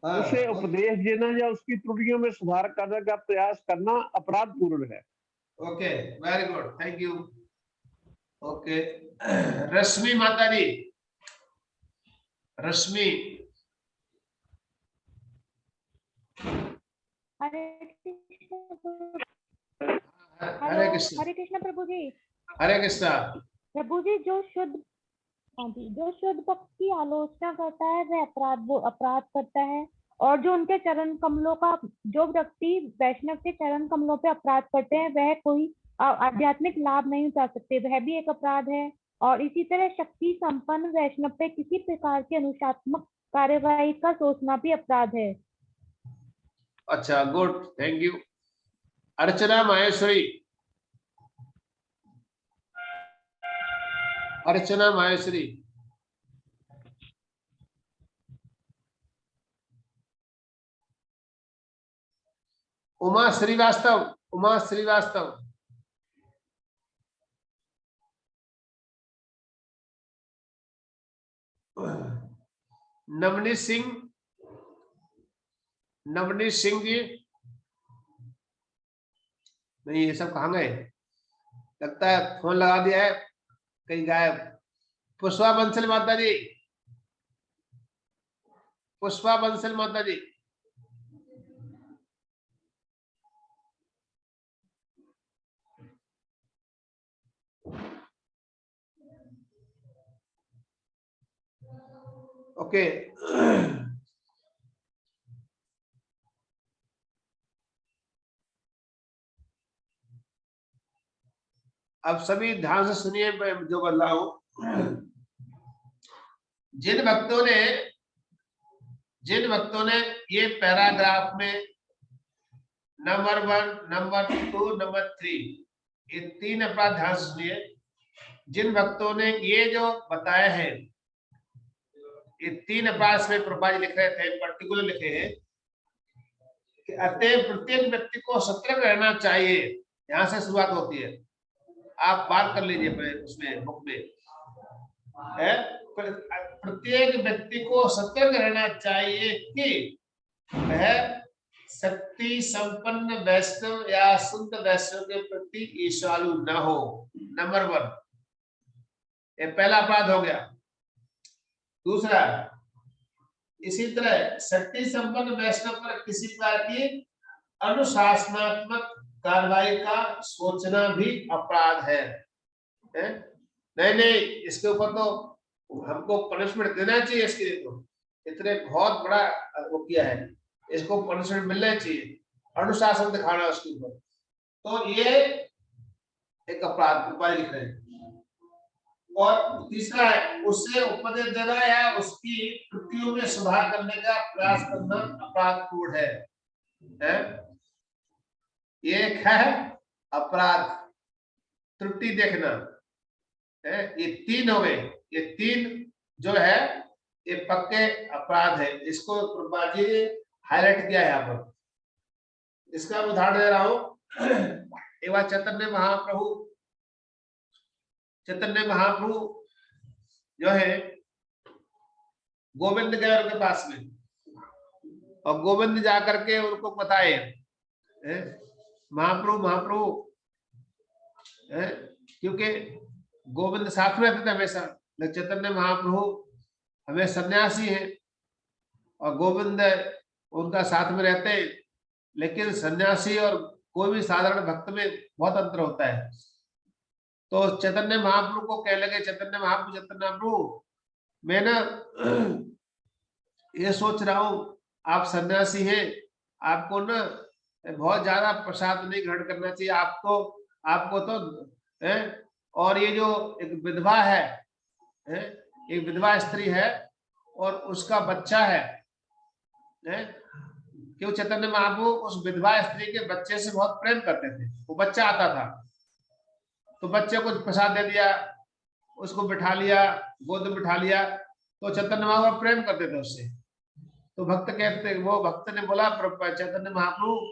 उसे उपदेश देना या उसकी त्रुटियों में सुधार करने का प्रयास करना अपराध पूर्ण है। Okay, very good, thank you. Okay, Rashmi माता जी, रश्मि। हरे कृष्ण प्रभु जी। हरे कृष्णा प्रभु जी, जो शुद्ध भक्त की आलोचना करता है वह अपराध करता है, और जो उनके चरण कमलों का, जो व्यक्ति वैष्णव के चरण कमलों पे अपराध करते हैं वह कोई आध्यात्मिक लाभ नहीं उठा सकते, वह भी एक अपराध है। और इसी तरह शक्ति संपन्न वैष्णव पे किसी प्रकार की अनुशासनात्मक कार्यवाही का सोचना भी अपराध है। अच्छा, गुड, थैंक यू। अर्चना माहेश्वरी। अर्चना माहेश्वरी। उमा श्रीवास्तव। उमा श्रीवास्तव। नवनीत सिंह। नवनीत सिंह जी। नहीं, ये सब कहाँ गए? लगता है फोन लगा दिया है, कहीं गायब। पुष्पा बंसल माता जी। पुष्पा बंसल माता जी। ओके, अब सभी ध्यान से सुनिए मैं जो बोल रहा हूं। जिन भक्तों ने ये पैराग्राफ में नंबर 1, नंबर 2, नंबर 3 ये 3 अपराध ध्यान से सुनिए। जिन भक्तों ने ये जो बताया है, ये 3 अपराध में प्रभुपाद जी लिख रहे थे, पर्टिकुलर लिखे हैं कि अतः प्रत्येक व्यक्ति को सतर्क रहना चाहिए। यहां से शुरुआत होती है, आप बात कर लीजिए उसमें बुक में है। प्रत्येक व्यक्ति को सतर्क रहना चाहिए कि वह शक्ति संपन्न वैष्णव या शुद्ध वैष्णव के प्रति ईर्ष्यालु न हो। नंबर 1, ये पहला अपराध हो गया। दूसरा, इसी तरह शक्ति संपन्न वैष्णव पर किसी प्रकार की अनुशासनात्मक कार्रवाई का सोचना भी अपराध है। नहीं, इसके ऊपर तो हमको पनिशमेंट देना चाहिए। इसके लिए तो इतने बहुत बड़ा वो किया है, इसको पनिशमेंट मिलना चाहिए, अनुशासन दिखाना उसके ऊपर। तो ये एक अपराध लिख रहे हैं। और तीसरा है उससे उपदेश देना या उसकी कृतियों में सुधार करने का प्रयास करना अपराधपूर्ण है? ये एक है अपराध, त्रुटि देखना है। ये 3 हो गए। ये 3 जो है ये पक्के अपराध है। इसको प्रभुपाद जी ने हाईलाइट किया है यहाँ पर। इसका उदाहरण दे रहा हूं। एक बार चैतन्य महाप्रभु जो है गोविंद गए उनके पास में, और गोविंद जाकर के उनको बताए महाप्रभु क्योंकि गोविंद साथ में रहते थे हमेशा। चैतन्य महाप्रभु हमें सन्यासी हैं और गोविंद उनका साथ में रहते हैं, लेकिन सन्यासी और कोई भी साधारण भक्त में बहुत अंतर होता है। तो चैतन्य महाप्रभु को कहने लगे, चैतन्य महाप्रभु मैं ना ये सोच रहा हूँ, आप सन्यासी हैं, आपको ना बहुत ज्यादा प्रसाद नहीं ग्रहण करना चाहिए। आपको तो और ये जो एक विधवा है, एक विधवा स्त्री है और उसका बच्चा है, क्यों चैतन्य महाप्रभु उस विधवा स्त्री के बच्चे से बहुत प्रेम करते थे। वो बच्चा आता था तो बच्चे को प्रसाद दे दिया, उसको बिठा लिया, गोद में बिठा लिया, तो चैतन्य महाप्रभु प्रेम करते थे उससे। तो वो भक्त ने बोला चैतन्य महाप्रभु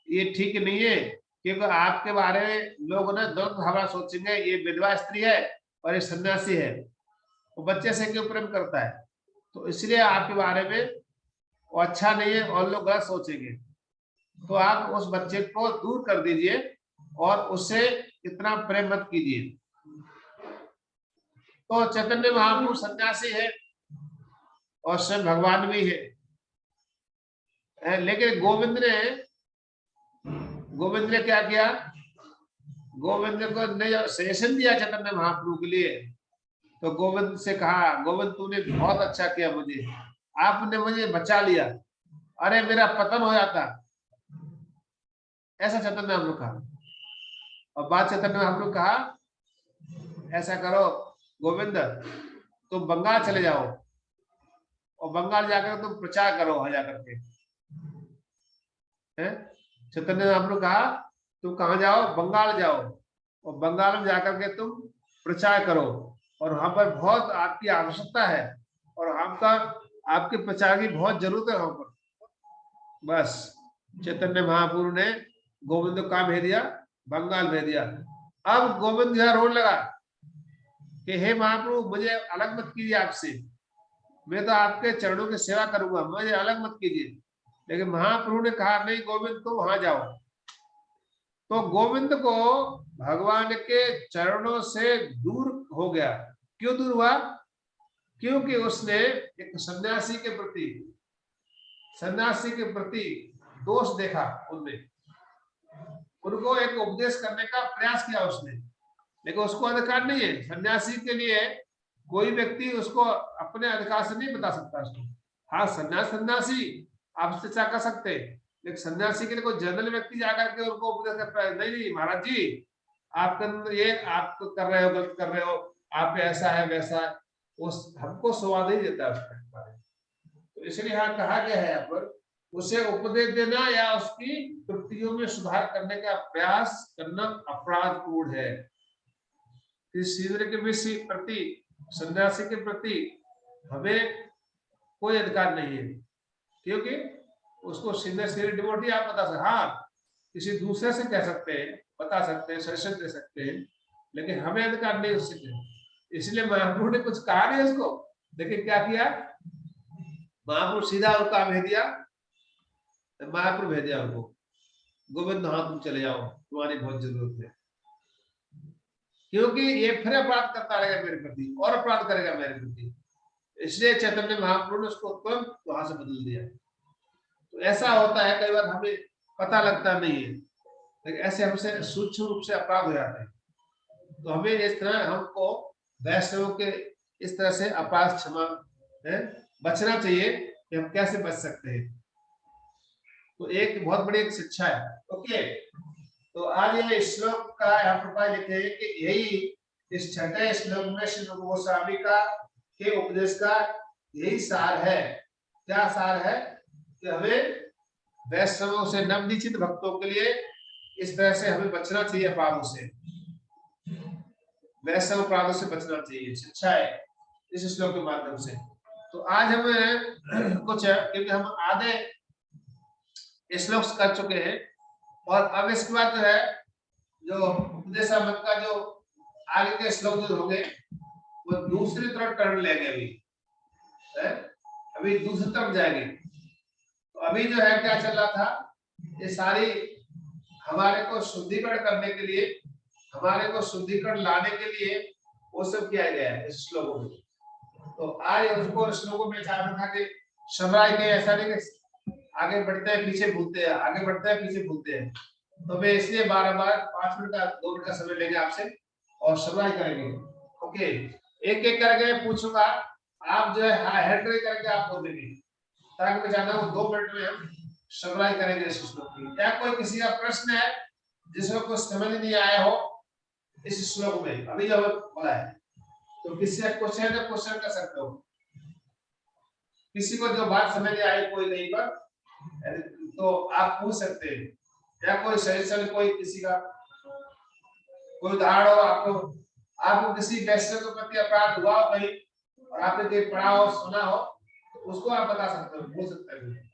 ये ठीक नहीं है, क्योंकि आपके बारे में लोग ना द्वंद्व भावना सोचेंगे, ये विधवा स्त्री है और ये सन्यासी है, वो बच्चे से क्यों प्रेम करता है, तो इसलिए आपके बारे में वो अच्छा नहीं है और लोग गलत सोचेंगे। तो आप उस बच्चे को दूर कर दीजिए और उससे इतना प्रेम मत कीजिए। तो चैतन्य महाप्रभु सन्यासी है और स्वयं भगवान भी है, लेकिन गोविंद ने क्या किया, गोविंद को ने सजेशन दिया चैतन्य महाप्रभु के लिए। तो गोविंद से कहा, गोविंद तूने बहुत अच्छा किया, मुझे आपने मुझे बचा लिया, अरे मेरा पतन हो जाता, ऐसा चैतन्य महाप्रभु कहा। और बाद चैतन्य महाप्रभु कहा ऐसा करो गोविंद, तुम बंगाल चले जाओ और बंगाल जाकर तुम प्रचार करो वहां जाकर के। चैतन्य महाप्रभु कहा तुम कहाँ जाओ, बंगाल जाओ और बंगाल में जाकर के तुम प्रचार करो, और वहां पर बहुत आपकी आवश्यकता है और आपके प्रचार की बहुत जरूरत है वहां पर। बस चैतन्य महाप्रभु ने गोविंद को कहाँ भेज दिया, बंगाल भेज दिया। अब गोविंद यहाँ रोने लगा कि हे महाप्रभु मुझे अलग मत कीजिए आपसे, मैं तो आपके चरणों की सेवा करूंगा, मुझे अलग मत कीजिए। लेकिन महाप्रभु ने कहा नहीं गोविंद तुम वहां जाओ। तो गोविंद को भगवान के चरणों से दूर हो गया। क्यों दूर हुआ? क्योंकि उसने एक सन्यासी के प्रति दोष देखा उनमें, उनको एक उपदेश करने का प्रयास किया उसने, लेकिन उसको अधिकार नहीं है। सन्यासी के लिए कोई व्यक्ति उसको अपने अधिकार से नहीं बता सकता उसको। हाँ सन्यासी आप चर्चा कर सकते, लेकिन सन्यासी के लिए कोई जनरल व्यक्ति जाकर के उनको उपदेश करता है, नहीं महाराज जी आपके अंदर ये आप कर रहे हो, गलत कर रहे हो, आप ऐसा है वैसा है, उस हमको स्वाद नहीं देता उसके बारे में। तो इसलिए यहाँ कहा गया है यहाँ पर उसे उपदेश देना या उसकी कृतियों में सुधार करने का प्रयास करना अपराधपूर्ण है। शूद्र के प्रति, सन्यासी के प्रति हमें कोई अधिकार नहीं है, क्योंकि उसको सीधे डिवोटी आप बता सकते, हाँ किसी दूसरे से कह सकते हैं, बता सकते हैं, सजेशन दे सकते हैं, लेकिन हमें अधिकार नहीं उससे। इसलिए महाप्रभु ने कुछ कहा नहीं उसको, लेकिन क्या किया, महाप्रभु सीधा उनका भेज दिया, महाप्रभु भेज दिया उनको, गोविंद हाँ तुम चले जाओ, तुम्हारी बहुत जरूरत है, क्योंकि ये फिर अपराध करता रहेगा मेरे प्रति और अपराध करेगा मेरे प्रति। इसलिए चैतन्य महाप्रभु ने उसको तुरंत वहां से बदल दिया। तो ऐसा होता है, कई बार हमें पता लगता नहीं है, लेकिन ऐसे हमसे सूक्ष्म रूप से अपराध हो जाते हैं। तो हमें इस तरह, हमको वैष्णवों के इस तरह से अपराध क्षमा बचना चाहिए कि हम कैसे बच सकते हैं। तो एक बहुत बड़ी एक शिक्षा है। ओके, तो आज ये श्लोक का यहाँ पर लिखे हैं कि यही इस छठे श्लोक में श्री गोस्वामी का के उपदेश का यही सार है। क्या सार है कि हमें वैष्णवों से, नवनिश्चित भक्तों के लिए इस तरह से हमें बचना चाहिए, अपराधों से, वैष्णव अपराधों से बचना चाहिए, शिक्षा है इस श्लोक के माध्यम से। तो आज हमें कुछ, क्योंकि हम आधे श्लोक कर चुके हैं और अब इसके बाद जो है, जो उपदेशामृत का जो आगे के श्लोक जो होंगे वो दूसरी तरफ टर्न लेंगे। अभी दूसरी तरफ जाएंगे। तो अभी जो है क्या चल रहा था, ये सारी हमारे को शुद्धिकरण करने के लिए, हमारे को शुद्धिकरण लाने के लिए वो सब किया गया है इस श्लोकों में। तो आज उसको श्लोकों में चाहता था कि समराय के ऐसा नहीं कि आगे बढ़ते हैं पीछे भूलते हैं, आगे बढ़ते हैं पीछे भूलते हैं। तो मैं इसलिए बार-बार 5 मिनट का 2 मिनट का समय लेंगे आपसे और समराय करेंगे। ओके, एक एक करके पूछूंगा, आप जो है हेड करके आप बोल देंगे, ताकि मैं चाहता हूँ 2 मिनट में हम समराय करेंगे इस श्लोक की। क्या कोई किसी का प्रश्न है जिसको कुछ समझ नहीं आया हो इस श्लोक में अभी जो बोला है? तो किसी का क्वेश्चन है तो क्वेश्चन कर सकते हो। किसी को जो बात समझ नहीं आई कोई नहीं पर, तो आप पूछ सकते हैं, या कोई सजेशन, कोई किसी का कोई उदाहरण हो, आपको किसी वैष्णव के प्रति अपराध हुआ हो कहीं और आपने कहीं पढ़ा हो, सुना हो, तो उसको आप बता सकते हो, बोल सकते हैं।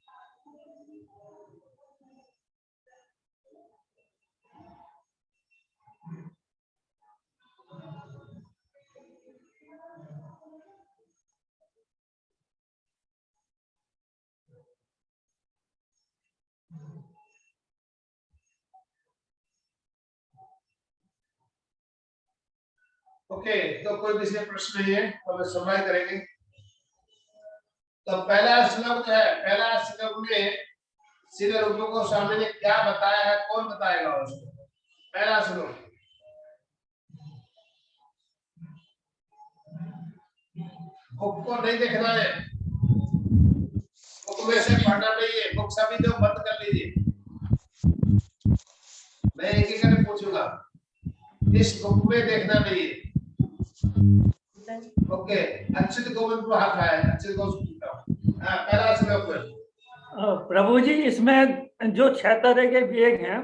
ओके, तो कोई किसी प्रश्न नहीं है तो हम समझ करेंगे। तो पहला श्लोक जो है, पहला श्लोक में श्री रूप गोस्वामी ने क्या बताया है, कौन बताएगा उसको? पहला श्लोक बुक को नहीं देखना है, बुक में से पढ़ना नहीं है, बुक सभी लोग बंद कर लीजिए। मैं एक एक करके पूछूंगा, इस बुक में देखना नहीं है। ओके, अच्युत गोविंद को हाथ आया है, अच्युत गोविंद पहला श्लोक में। प्रभु जी, इसमें जो 6 तरह के वेग हैं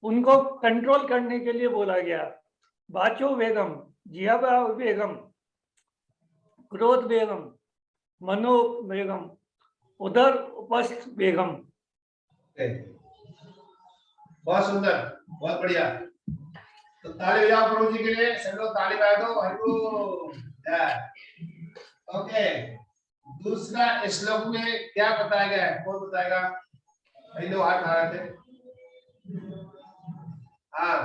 उनको कंट्रोल करने के लिए बोला गया। वाचो वेगम, जिह्वा वेगम, क्रोध वेगम, मनो वेगम, उदर उपस्थ वेगम। बहुत सुंदर, बहुत बढ़िया। तो ताली बजाओ प्रभु जी के लिए, सब लोग ताली बजा दो। हरिओम। ओके, दूसरा श्लोक में क्या बताया गया है, कौन बताएगा? कई लोग हाथ उठा रहे थे। हाँ,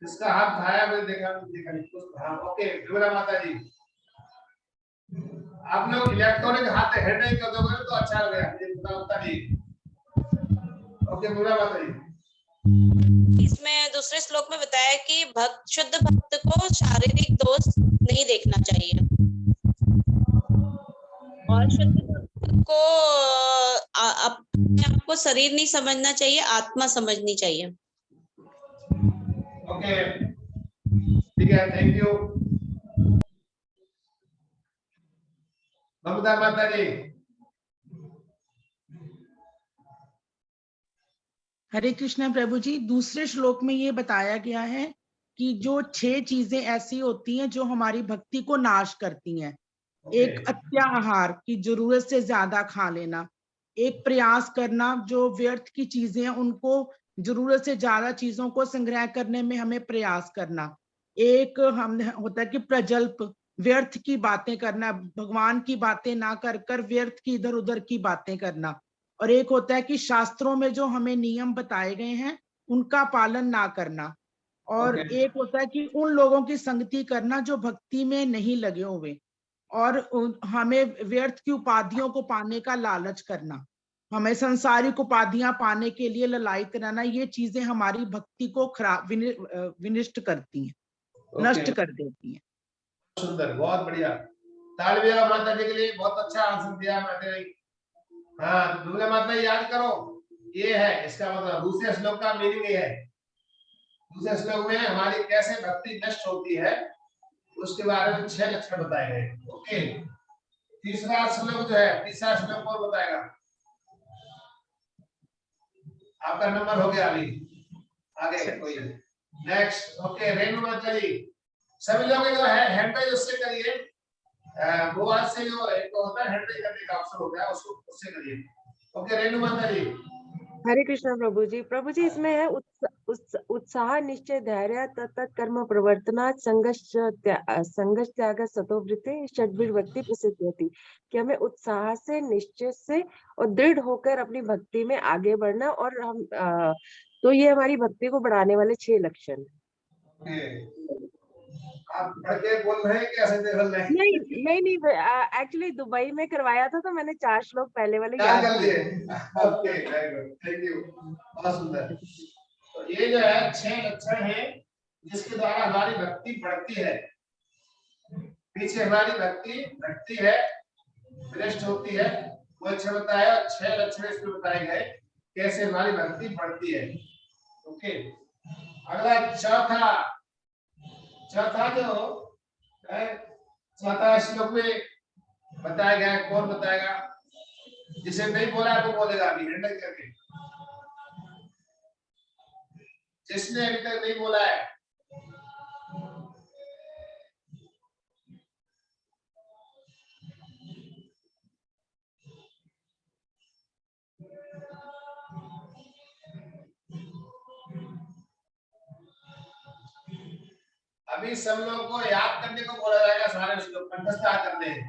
किसका हाथ उठाया मैंने देखा नहीं। हाँ, ओके, विमला माता जी, आप लोग इलेक्ट्रॉनिक हाथ हेड नहीं कर दोगे तो अच्छा लगेगा, होता नहीं। ओके, विमला माता जी। इसमें दूसरे श्लोक में बताया कि भक्त, शुद्ध भक्त को शारीरिक दोष नहीं देखना चाहिए। और शुद्ध भक्त को अपने आप को शरीर नहीं समझना चाहिए, आत्मा समझनी चाहिए। ओके, ठीक है, थैंक यू। ममता माता जी। हरे कृष्ण प्रभु जी। दूसरे श्लोक में ये बताया गया है कि जो 6 चीजें ऐसी होती हैं जो हमारी भक्ति को नाश करती हैं। एक अत्याहार की जरूरत से ज्यादा खा लेना, एक प्रयास करना, जो व्यर्थ की चीजें हैं उनको जरूरत से ज्यादा चीजों को संग्रह करने में हमें प्रयास करना, एक हम होता है कि प्रजल्प, व्यर्थ की बातें करना, भगवान की बातें ना कर कर व्यर्थ की इधर उधर की बातें करना, और एक होता है कि शास्त्रों में जो हमें नियम बताए गए हैं उनका पालन ना करना, और एक होता है कि उन लोगों की संगति करना जो भक्ति में नहीं लगे हुए, और हमें व्यर्थ की उपाधियों को पाने का लालच करना, हमें सांसारिक उपाधियां पाने के लिए ललायित रहना, ये चीजें हमारी भक्ति को खराब विनिष्ट करती हैं, नष्ट कर देती हैं। सुंदर, बहुत बढ़िया। ताली बजाओ माता जी के लिए, बहुत अच्छा आंसर दिया माता जी। हाँ दुर्गा माता याद करो, ये है इसका मतलब। दूसरे श्लोक का मीनिंग ये है, दूसरे श्लोक में हमारी कैसे भक्ति नष्ट होती है उसके बारे में 6 लक्षण बताए गए। ओके, तीसरा श्लोक जो है, तीसरा श्लोक कौन बताएगा? आपका नंबर हो गया अभी, आगे कोई नेक्स्ट। ओके, रेणु माता जी, सभी लोग जो है हैंड राइज उससे करिए, मोबाइल से जो एक होता है हैंड राइज करने का ऑप्शन होता है, उसको उससे करिए। ओके, रेणु माता जी। हरे कृष्णा प्रभु जी। प्रभु जी इसमें है उत्साह, निश्चय, धैर्य, तत्त कर्म प्रवर्तना, संघर्ष त्याग, सतोवृत्ति, षड्वीर भक्ति प्रसिद्ध होती, कि हमें उत्साह से, निश्चय से और दृढ़ होकर अपनी भक्ति में आगे बढ़ना, और हम तो ये हमारी भक्ति को बढ़ाने वाले 6 लक्षण। आप पढ़ के बोल रहे हैं कैसे देख रहे हैं? नहीं एक्चुअली दुबई में करवाया था तो मैंने 4 श्लोक पहले वाले याद कर लिए। Okay, very good, thank you, बहुत सुंदर। तो ये जो है 6 लक्षण है जिसके द्वारा हमारी भक्ति बढ़ती है, पीछे हमारी भक्ति घटती है, भ्रष्ट होती है, वो अच्छा बताया। 6 लक्षण इसमें बताए गए कैसे हमारी भक्ति बढ़ती है। ओके, अगला चौथा जो है, चौथा श्लोक में बताया गया है, कौन बताएगा? जिसे नहीं बोला है वो बोलेगा अभी हैंडल करके, जिसने अभी तक नहीं बोला है। अभी सब लोगों को याद करने को बोला जाएगा, सारे श्लोक कंठस्थ करने हैं।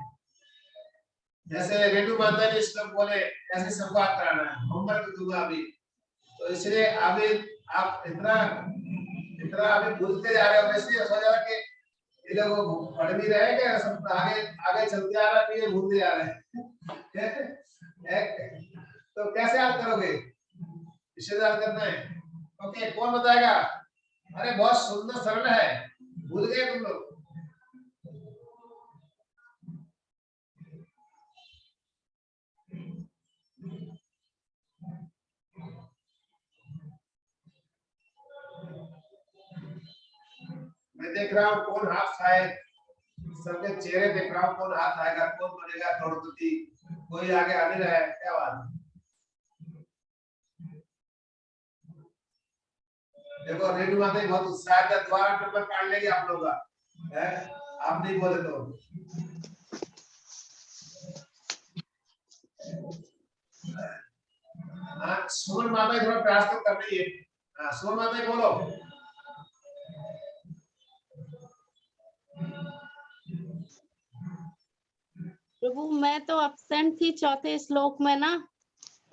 जैसे रेणु माता जी श्लोक बोले ऐसे सबको याद कराना है, होमवर्क दूंगा अभी। तो इसलिए अभी आप इतना अभी भूलते जा रहे हो, इसलिए सोचा कि ये लोग पढ़ भी रहे हैं, सब आगे चलते आ रहा है, ये भूलते जा रहे हैं। तो कैसे याद करोगे? इसे याद करना है। ओके, कौन बताएगा? अरे बहुत सुंदर, सरल है, भूल गए तुम लोग। मैं देख रहा हूँ कौन हाथ उठाए, सबके चेहरे देख रहा हूँ, कौन हाथ आएगा, कौन बनेगा करोड़पति। कोई आगे आ नहीं रहा है, क्या बात? देखो रेणु माता बहुत उत्साह का, द्वारा नंबर काट लेंगे आप लोग का, आप नहीं बोले तो। हाँ, सुमन माता थोड़ा प्रयास तो कर रही है। हाँ, सुमन माता बोलो। प्रभु मैं तो एब्सेंट थी चौथे श्लोक में ना,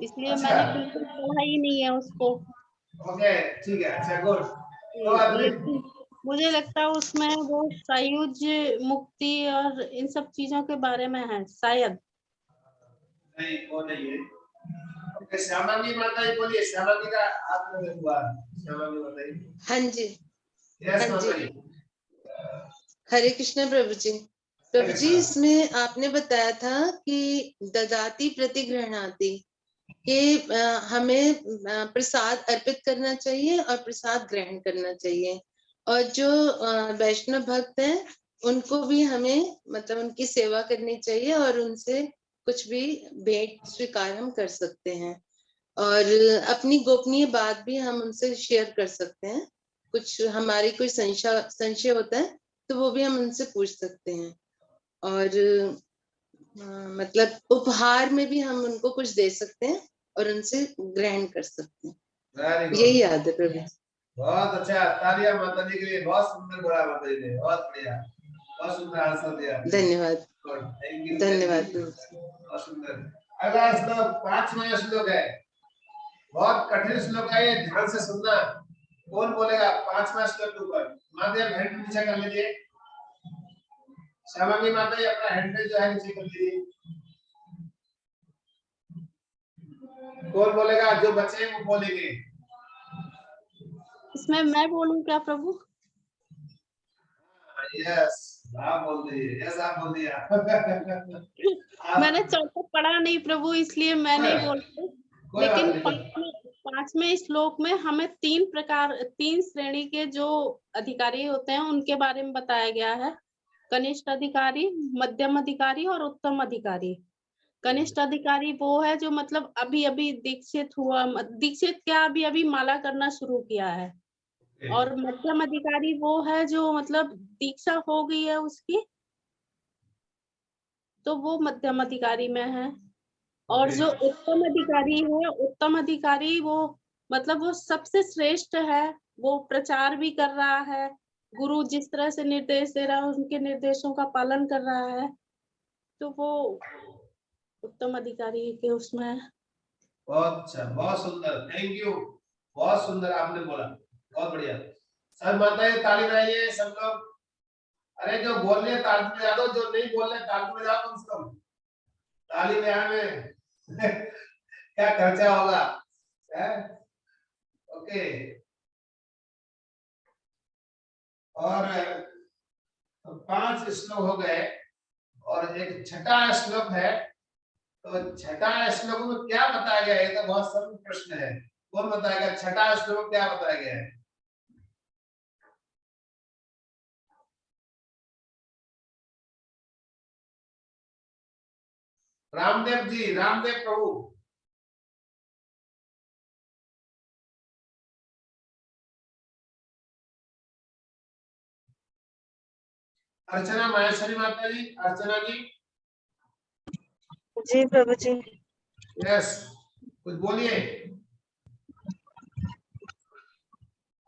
इसलिए मैंने बिल्कुल पढ़ा ही नहीं है उसको। ओके, ठीक है, अच्छा गुड। लेकिन मुझे लगता है उसमें वो सायुज मुक्ति और इन सब चीजों के बारे में है शायद। नहीं, वो नहीं है। ओके, श्यामांगी माता जी बोलिए, श्यामांगी का हाथ में हुआ। श्यामांगी माता जी। हाँ जी, यस हाँ माता जी। जी। हरे कृष्ण प्रभु जी। प्रभु जी, इसमें आपने बताया था कि ददाति प्रतिगृह्णाति कि हमें प्रसाद अर्पित करना चाहिए और प्रसाद ग्रहण करना चाहिए, और जो वैष्णव भक्त हैं उनको भी हमें मतलब उनकी सेवा करनी चाहिए और उनसे कुछ भी भेंट स्वीकार हम कर सकते हैं, और अपनी गोपनीय बात भी हम उनसे शेयर कर सकते हैं। कुछ हमारी कोई संशय होता है तो वो भी हम उनसे पूछ सकते हैं, और मतलब उपहार में भी हम उनको कुछ दे सकते हैं और उनसे ग्रहण कर सकते हैं। यही याद है प्रभु। बहुत अच्छा, तालियां माता जी के लिए। बहुत सुंदर बोला माता जी ने, बहुत बढ़िया, बहुत सुंदर आंसर दिया। धन्यवाद, थैंक यू, धन्यवाद। बहुत सुंदर। अगला श्लोक 5वां श्लोक है, बहुत कठिन श्लोक है ये, ध्यान से सुनना। कौन बोलेगा 5वां श्लोक के ऊपर? माता जी हैंड नीचे कर लीजिए, श्यामांगी माता जी अपना हैंड जो है नीचे कर लीजिए। कौन बोलेगा? जो बच्चे हैं वो बोलेंगे। इसमें मैं बोलूं क्या प्रभु? यस, आप बोल दीजिए। यस, आप बोल दिया। मैंने चौथा पढ़ा नहीं प्रभु, इसलिए मैं नहीं बोलती। लेकिन 5वें श्लोक में हमें 3 श्रेणी के जो अधिकारी होते हैं उनके बारे में बताया गया है। कनिष्ठ अधिकारी, मध्यम अधिकारी और उत्तम अधिकारी। कनिष्ठ अधिकारी वो है जो मतलब अभी अभी दीक्षित हुआ, दीक्षित क्या अभी अभी माला करना शुरू किया है, और मध्यम अधिकारी वो है जो मतलब दीक्षा हो गई है उसकी, तो वो मध्यम अधिकारी में है। और जो उत्तम अधिकारी है, उत्तम अधिकारी वो मतलब वो सबसे श्रेष्ठ है, वो प्रचार भी कर रहा है, गुरु जिस तरह से निर्देश दे रहा है उनके निर्देशों का पालन कर रहा है, तो वो उत्तम अधिकारी के उसमें है। बहुत अच्छा, बहुत सुंदर, थैंक यू, बहुत सुंदर आपने बोला, बहुत बढ़िया। सब माताएं ताली बजाइए सब लोग। अरे जो बोल रहे ताली बजा दो, जो नहीं बोल रहे ताली बजाओ कम से कम। ताली बजाने में क्या खर्चा होगा? ओके, और 5 श्लोक हो गए और एक छठा श्लोक है। तो छठा श्लोक में क्या बताया गया है? ये तो बहुत सरल प्रश्न है, कौन बताएगा? छठा श्लोक में क्या बताया गया है? रामदेव जी, रामदेव प्रभु। अर्चना माहेश्वरी माता जी, अर्चना जी। जी प्रभु जी। यस, कुछ बोलिए।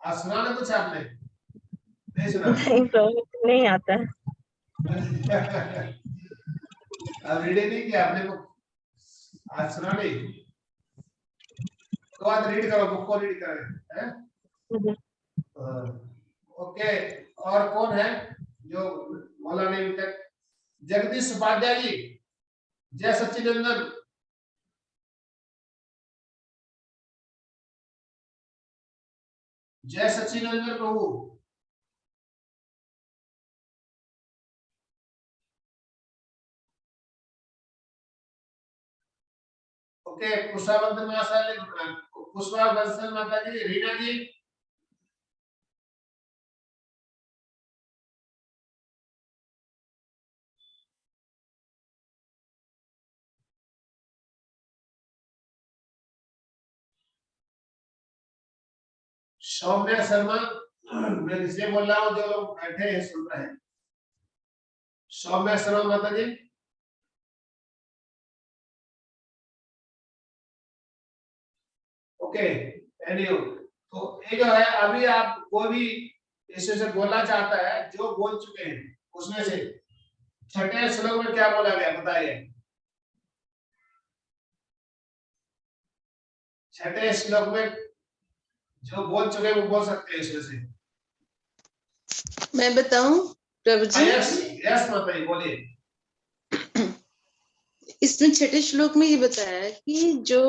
आज सुना ना कुछ आपने? नहीं सुना? नहीं प्रभु, नहीं आता है। अब रीडिंग नहीं किया आपने को? आज सुना नहीं तो आज रीड करो, बुक को रीड करें, हैं? ओके, और कौन है जो बोला नहीं अभी तक? जगदीश उपाध्याय जी, जय सच्चिदानंद। जय सच्चिदानंद प्रभु। ओके, पुष्पावंतन पुष्पावंतन माता जी, रीना जी। सौम्या शर्मा, मैं इसलिए बोल रहा हूँ जो लोग बैठे हैं सुन रहे हैं। सौम्या शर्मा माता जी। ओके, एनीवे, तो ये जो है अभी आप कोई भी इससे से बोलना चाहता है जो बोल चुके हैं उसमें से छठे श्लोक में क्या बोला गया बताइए? छठे श्लोक में जो बोल चुके हैं वो बोल सकते हैं इसमें से। मैं बताऊं प्रभु जी? यस, यस माता जी बोलिए। इसमें छठे श्लोक में ये बताया है कि जो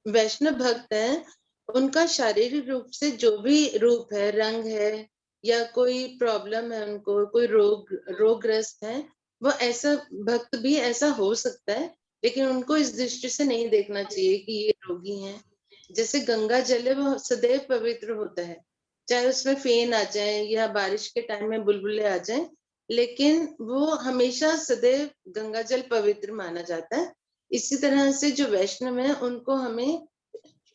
वैष्णव भक्त हैं उनका शारीरिक रूप से जो भी रूप है, रंग है या कोई प्रॉब्लम है, उनको कोई रोगग्रस्त है, वो ऐसा भक्त भी ऐसा हो सकता है, लेकिन उनको इस दृष्टि से नहीं देखना चाहिए कि ये रोगी हैं। जैसे गंगा जल है वो सदैव पवित्र होता है, चाहे उसमें फेन आ जाए या बारिश के टाइम में बुलबुले आ जाए, लेकिन वो हमेशा सदैव गंगा जल पवित्र माना जाता है। इसी तरह से जो वैष्णव है उनको हमें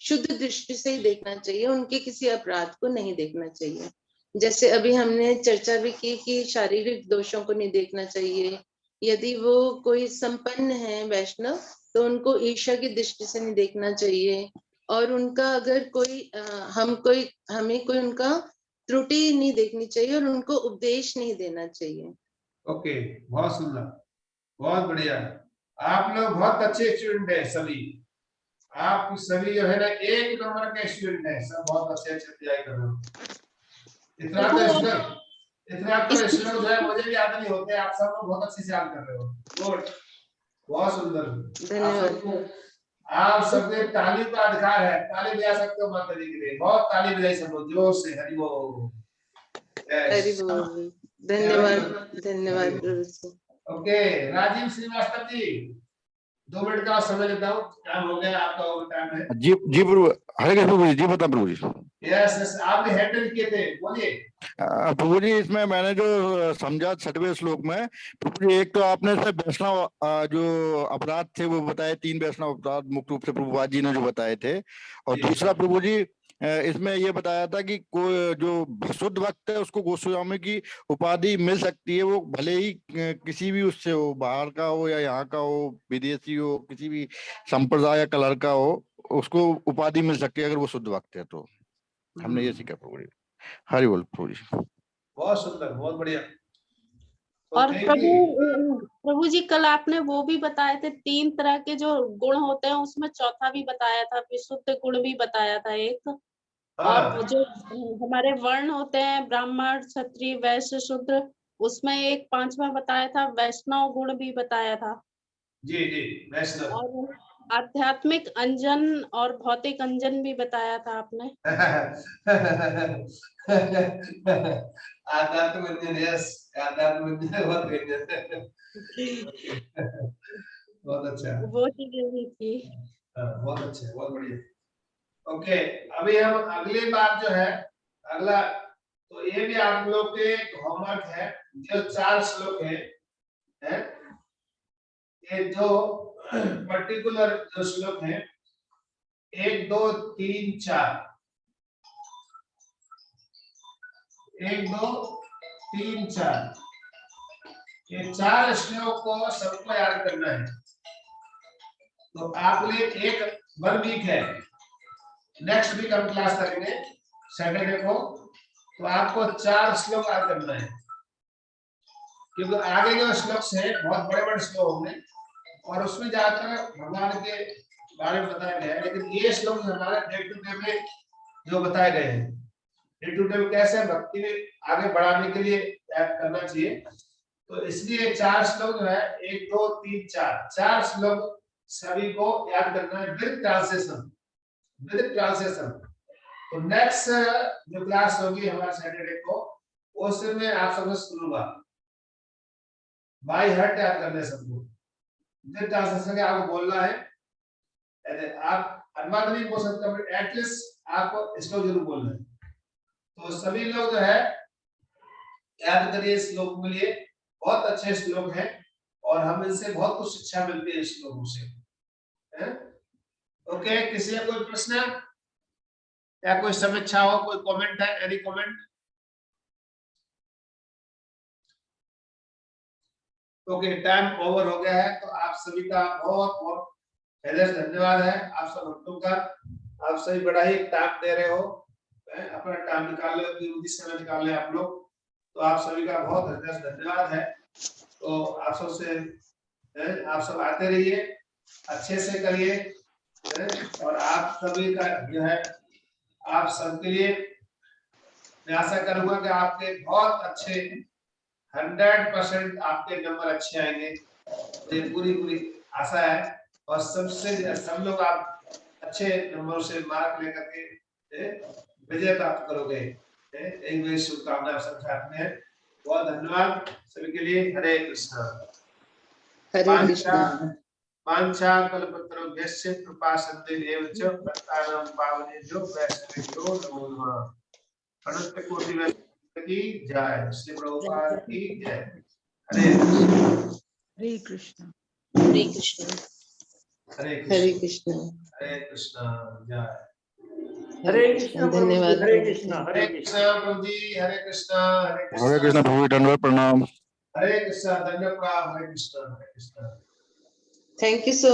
शुद्ध दृष्टि से ही देखना चाहिए, उनके किसी अपराध को नहीं देखना चाहिए। जैसे अभी हमने चर्चा भी की कि शारीरिक दोषों को नहीं देखना चाहिए। यदि वो कोई संपन्न है वैष्णव तो उनको ईर्ष्या की दृष्टि से नहीं देखना चाहिए, और उनका अगर कोई हमें कोई उनका त्रुटि नहीं देखनी चाहिए और उनको उपदेश नहीं देना चाहिए। ओके, बहुत सुंदर, बहुत बढ़िया। आप लोग बहुत अच्छे स्टूडेंट हैं सभी। आप सभी जो है ना एक नंबर के स्टूडेंट हैं, सब बहुत अच्छे तैयारी कर रहे हो। इतना तो श्लोक जो है मुझे भी याद नहीं होते, आप सब लोग बहुत अच्छे से याद कर रहे हो। गुड, बहुत सुंदर, धन्यवाद। आप सबके ताली का अधिकार है, ताली बजा सकते हो माता जी के लिए, बहुत ताली बजाई सब लोग जोर से। हरि बोल, हरि बोल, धन्यवाद धन्यवाद। ओके, राजीव श्रीवास्तव जी 2 मिनट का समय लेता हूँ, टाइम हो गया आपका, ओवर टाइम है। जी जी प्रभु, हरे कृष्ण प्रभु जी, बता प्रभु जी। यस, आपने हैंडल किए थे, बोलिए। प्रभु जी, इसमें मैंने जो समझा 6वें श्लोक में प्रभु जी, एक तो आपने से वैष्णव जो अपराध थे वो बताए, 3 वैष्णव अपराध मुख्य रूप से प्रभुपाद जी ने जो बताए थे, और दूसरा प्रभु जी इसमें ये बताया था कि कोई जो शुद्ध भक्त है उसको गोस्वामी की उपाधि मिल सकती है, वो भले ही किसी भी उससे हो, बाहर का हो या यहाँ का हो, विदेशी हो, किसी भी संप्रदाय या कलर का हो, उसको उपाधि मिल सकती है अगर वो शुद्ध भक्त है। तो हमने ये सीखा प्रभु जी। हरि बोल प्रभु जी। बहुत सुंदर, बहुत बढ़िया। और प्रभु जी कल आपने वो भी बताए थे 3 तरह के जो गुण होते हैं, उसमें चौथा भी बताया था, विशुद्ध गुण भी बताया था एक। और जो हमारे वर्ण होते हैं ब्राह्मण, क्षत्रिय, वैश्य, शूद्र, उसमें एक 5वां बताया था, वैष्णव गुण भी बताया था। जी जी, वैष्णव। और आध्यात्मिक अंजन और भौतिक अंजन भी बताया था आपने। आध्यात्मिक अंजन, यस, आध्यात्मिक अंजन बहुत अच्छा, वो चीजें भी थी। बहुत अच्छा, बहुत बढ़िया। ओके, अभी हम अगली बार जो है अगला, तो ये भी आप लोग के होमवर्क है, जो 4 श्लोक है ये जो पर्टिकुलर जो श्लोक है 1 2 3 4, 1 2 3 4, ये 4 श्लोक को सबको याद करना है। तो आप लिए एक 1 वीक है, नेक्स्ट वीक हम क्लास करेंगे सैटरडे को, तो आपको 4 श्लोक याद करना है, क्योंकि आगे जो श्लोक है बहुत बड़े-बड़े श्लोक होंगे और उसमें ज्यादातर भगवान के बारे में बताया गया है, लेकिन ये श्लोक हमारे डे टू डे में जो बताए गए हैं, डे टू डे में कैसे भक्ति आगे बढ़ाने के लिए करना चाहिए, तो इसलिए 4 श्लोक जो है 1 2 3 4 श्लोक सभी को याद करना है विद ट्रांसलेशन, विद ट्रांसलेशन। तो नेक्स्ट जो क्लास होगी हमारे सैटरडे को, उसमें आप सबसे सुनूंगा, बाय हार्ट याद करना है सबको, विद ट्रांसलेशन आपको बोलना है, आप अनुवाद नहीं बोल सकते, एटलीस्ट आपको श्लोक जरूर बोलना है। तो सभी लोग जो है याद करिए, श्लोक के लिए बहुत अच्छे श्लोक हैं और हम इनसे बहुत कुछ शिक्षा मिलती है इस श्लोकों से। ओके, किसी का कोई प्रश्न या कोई समीक्षा हो, कोई कमेंट है, any comment? Okay, time over हो गया है, तो आप सभी का बहुत बहुत धन्यवाद है, आप सब भक्तों का। आप सभी बड़ा ही टाइम दे रहे हो, अपना टाइम निकाल लो, कीमती समय निकाल ले आप लोग, तो आप सभी का बहुत धन्यवाद है। तो आप सब आते रहिए, अच्छे से करिए, और आप सभी का जो है आप सबके लिए मैं आशा करूंगा कि आपके बहुत अच्छे 100% आपके नंबर अच्छे आएंगे, ये पूरी आशा है। और सबसे सब लोग आप अच्छे नंबरों से मार्क लेकर के विजय प्राप्त करोगे, एक मेरी शुभकामना सब साथ में है। बहुत धन्यवाद सभी के लिए। हरे कृष्णा। हरे कृष्णा। वाञ्छाकल्पतरुभ्यश्च कृपासिन्धुरेव च पतितानां पावनेभ्यो वैष्णवेभ्यो नमो नमः। अनंत कोटि वैष्णव की जय। श्री प्रभुपाद की जय। हरे कृष्ण। हरे कृष्ण। हरे हरे कृष्ण। कृष्णा। हरे कृष्ण। जय। हरे कृष्ण प्रभु जी, धन्यवाद हरे प्रभु कृष्ण, जी। हरे हरे कृष्ण। कृष्ण प्रभु जी। हरे कृष्ण। हरे हरे कृष्ण। कृष्ण प्रभु, दंडवत प्रणाम। हरे कृष्ण। धन्यवाद। Hare Krishna. Hare Krishna. Thank you so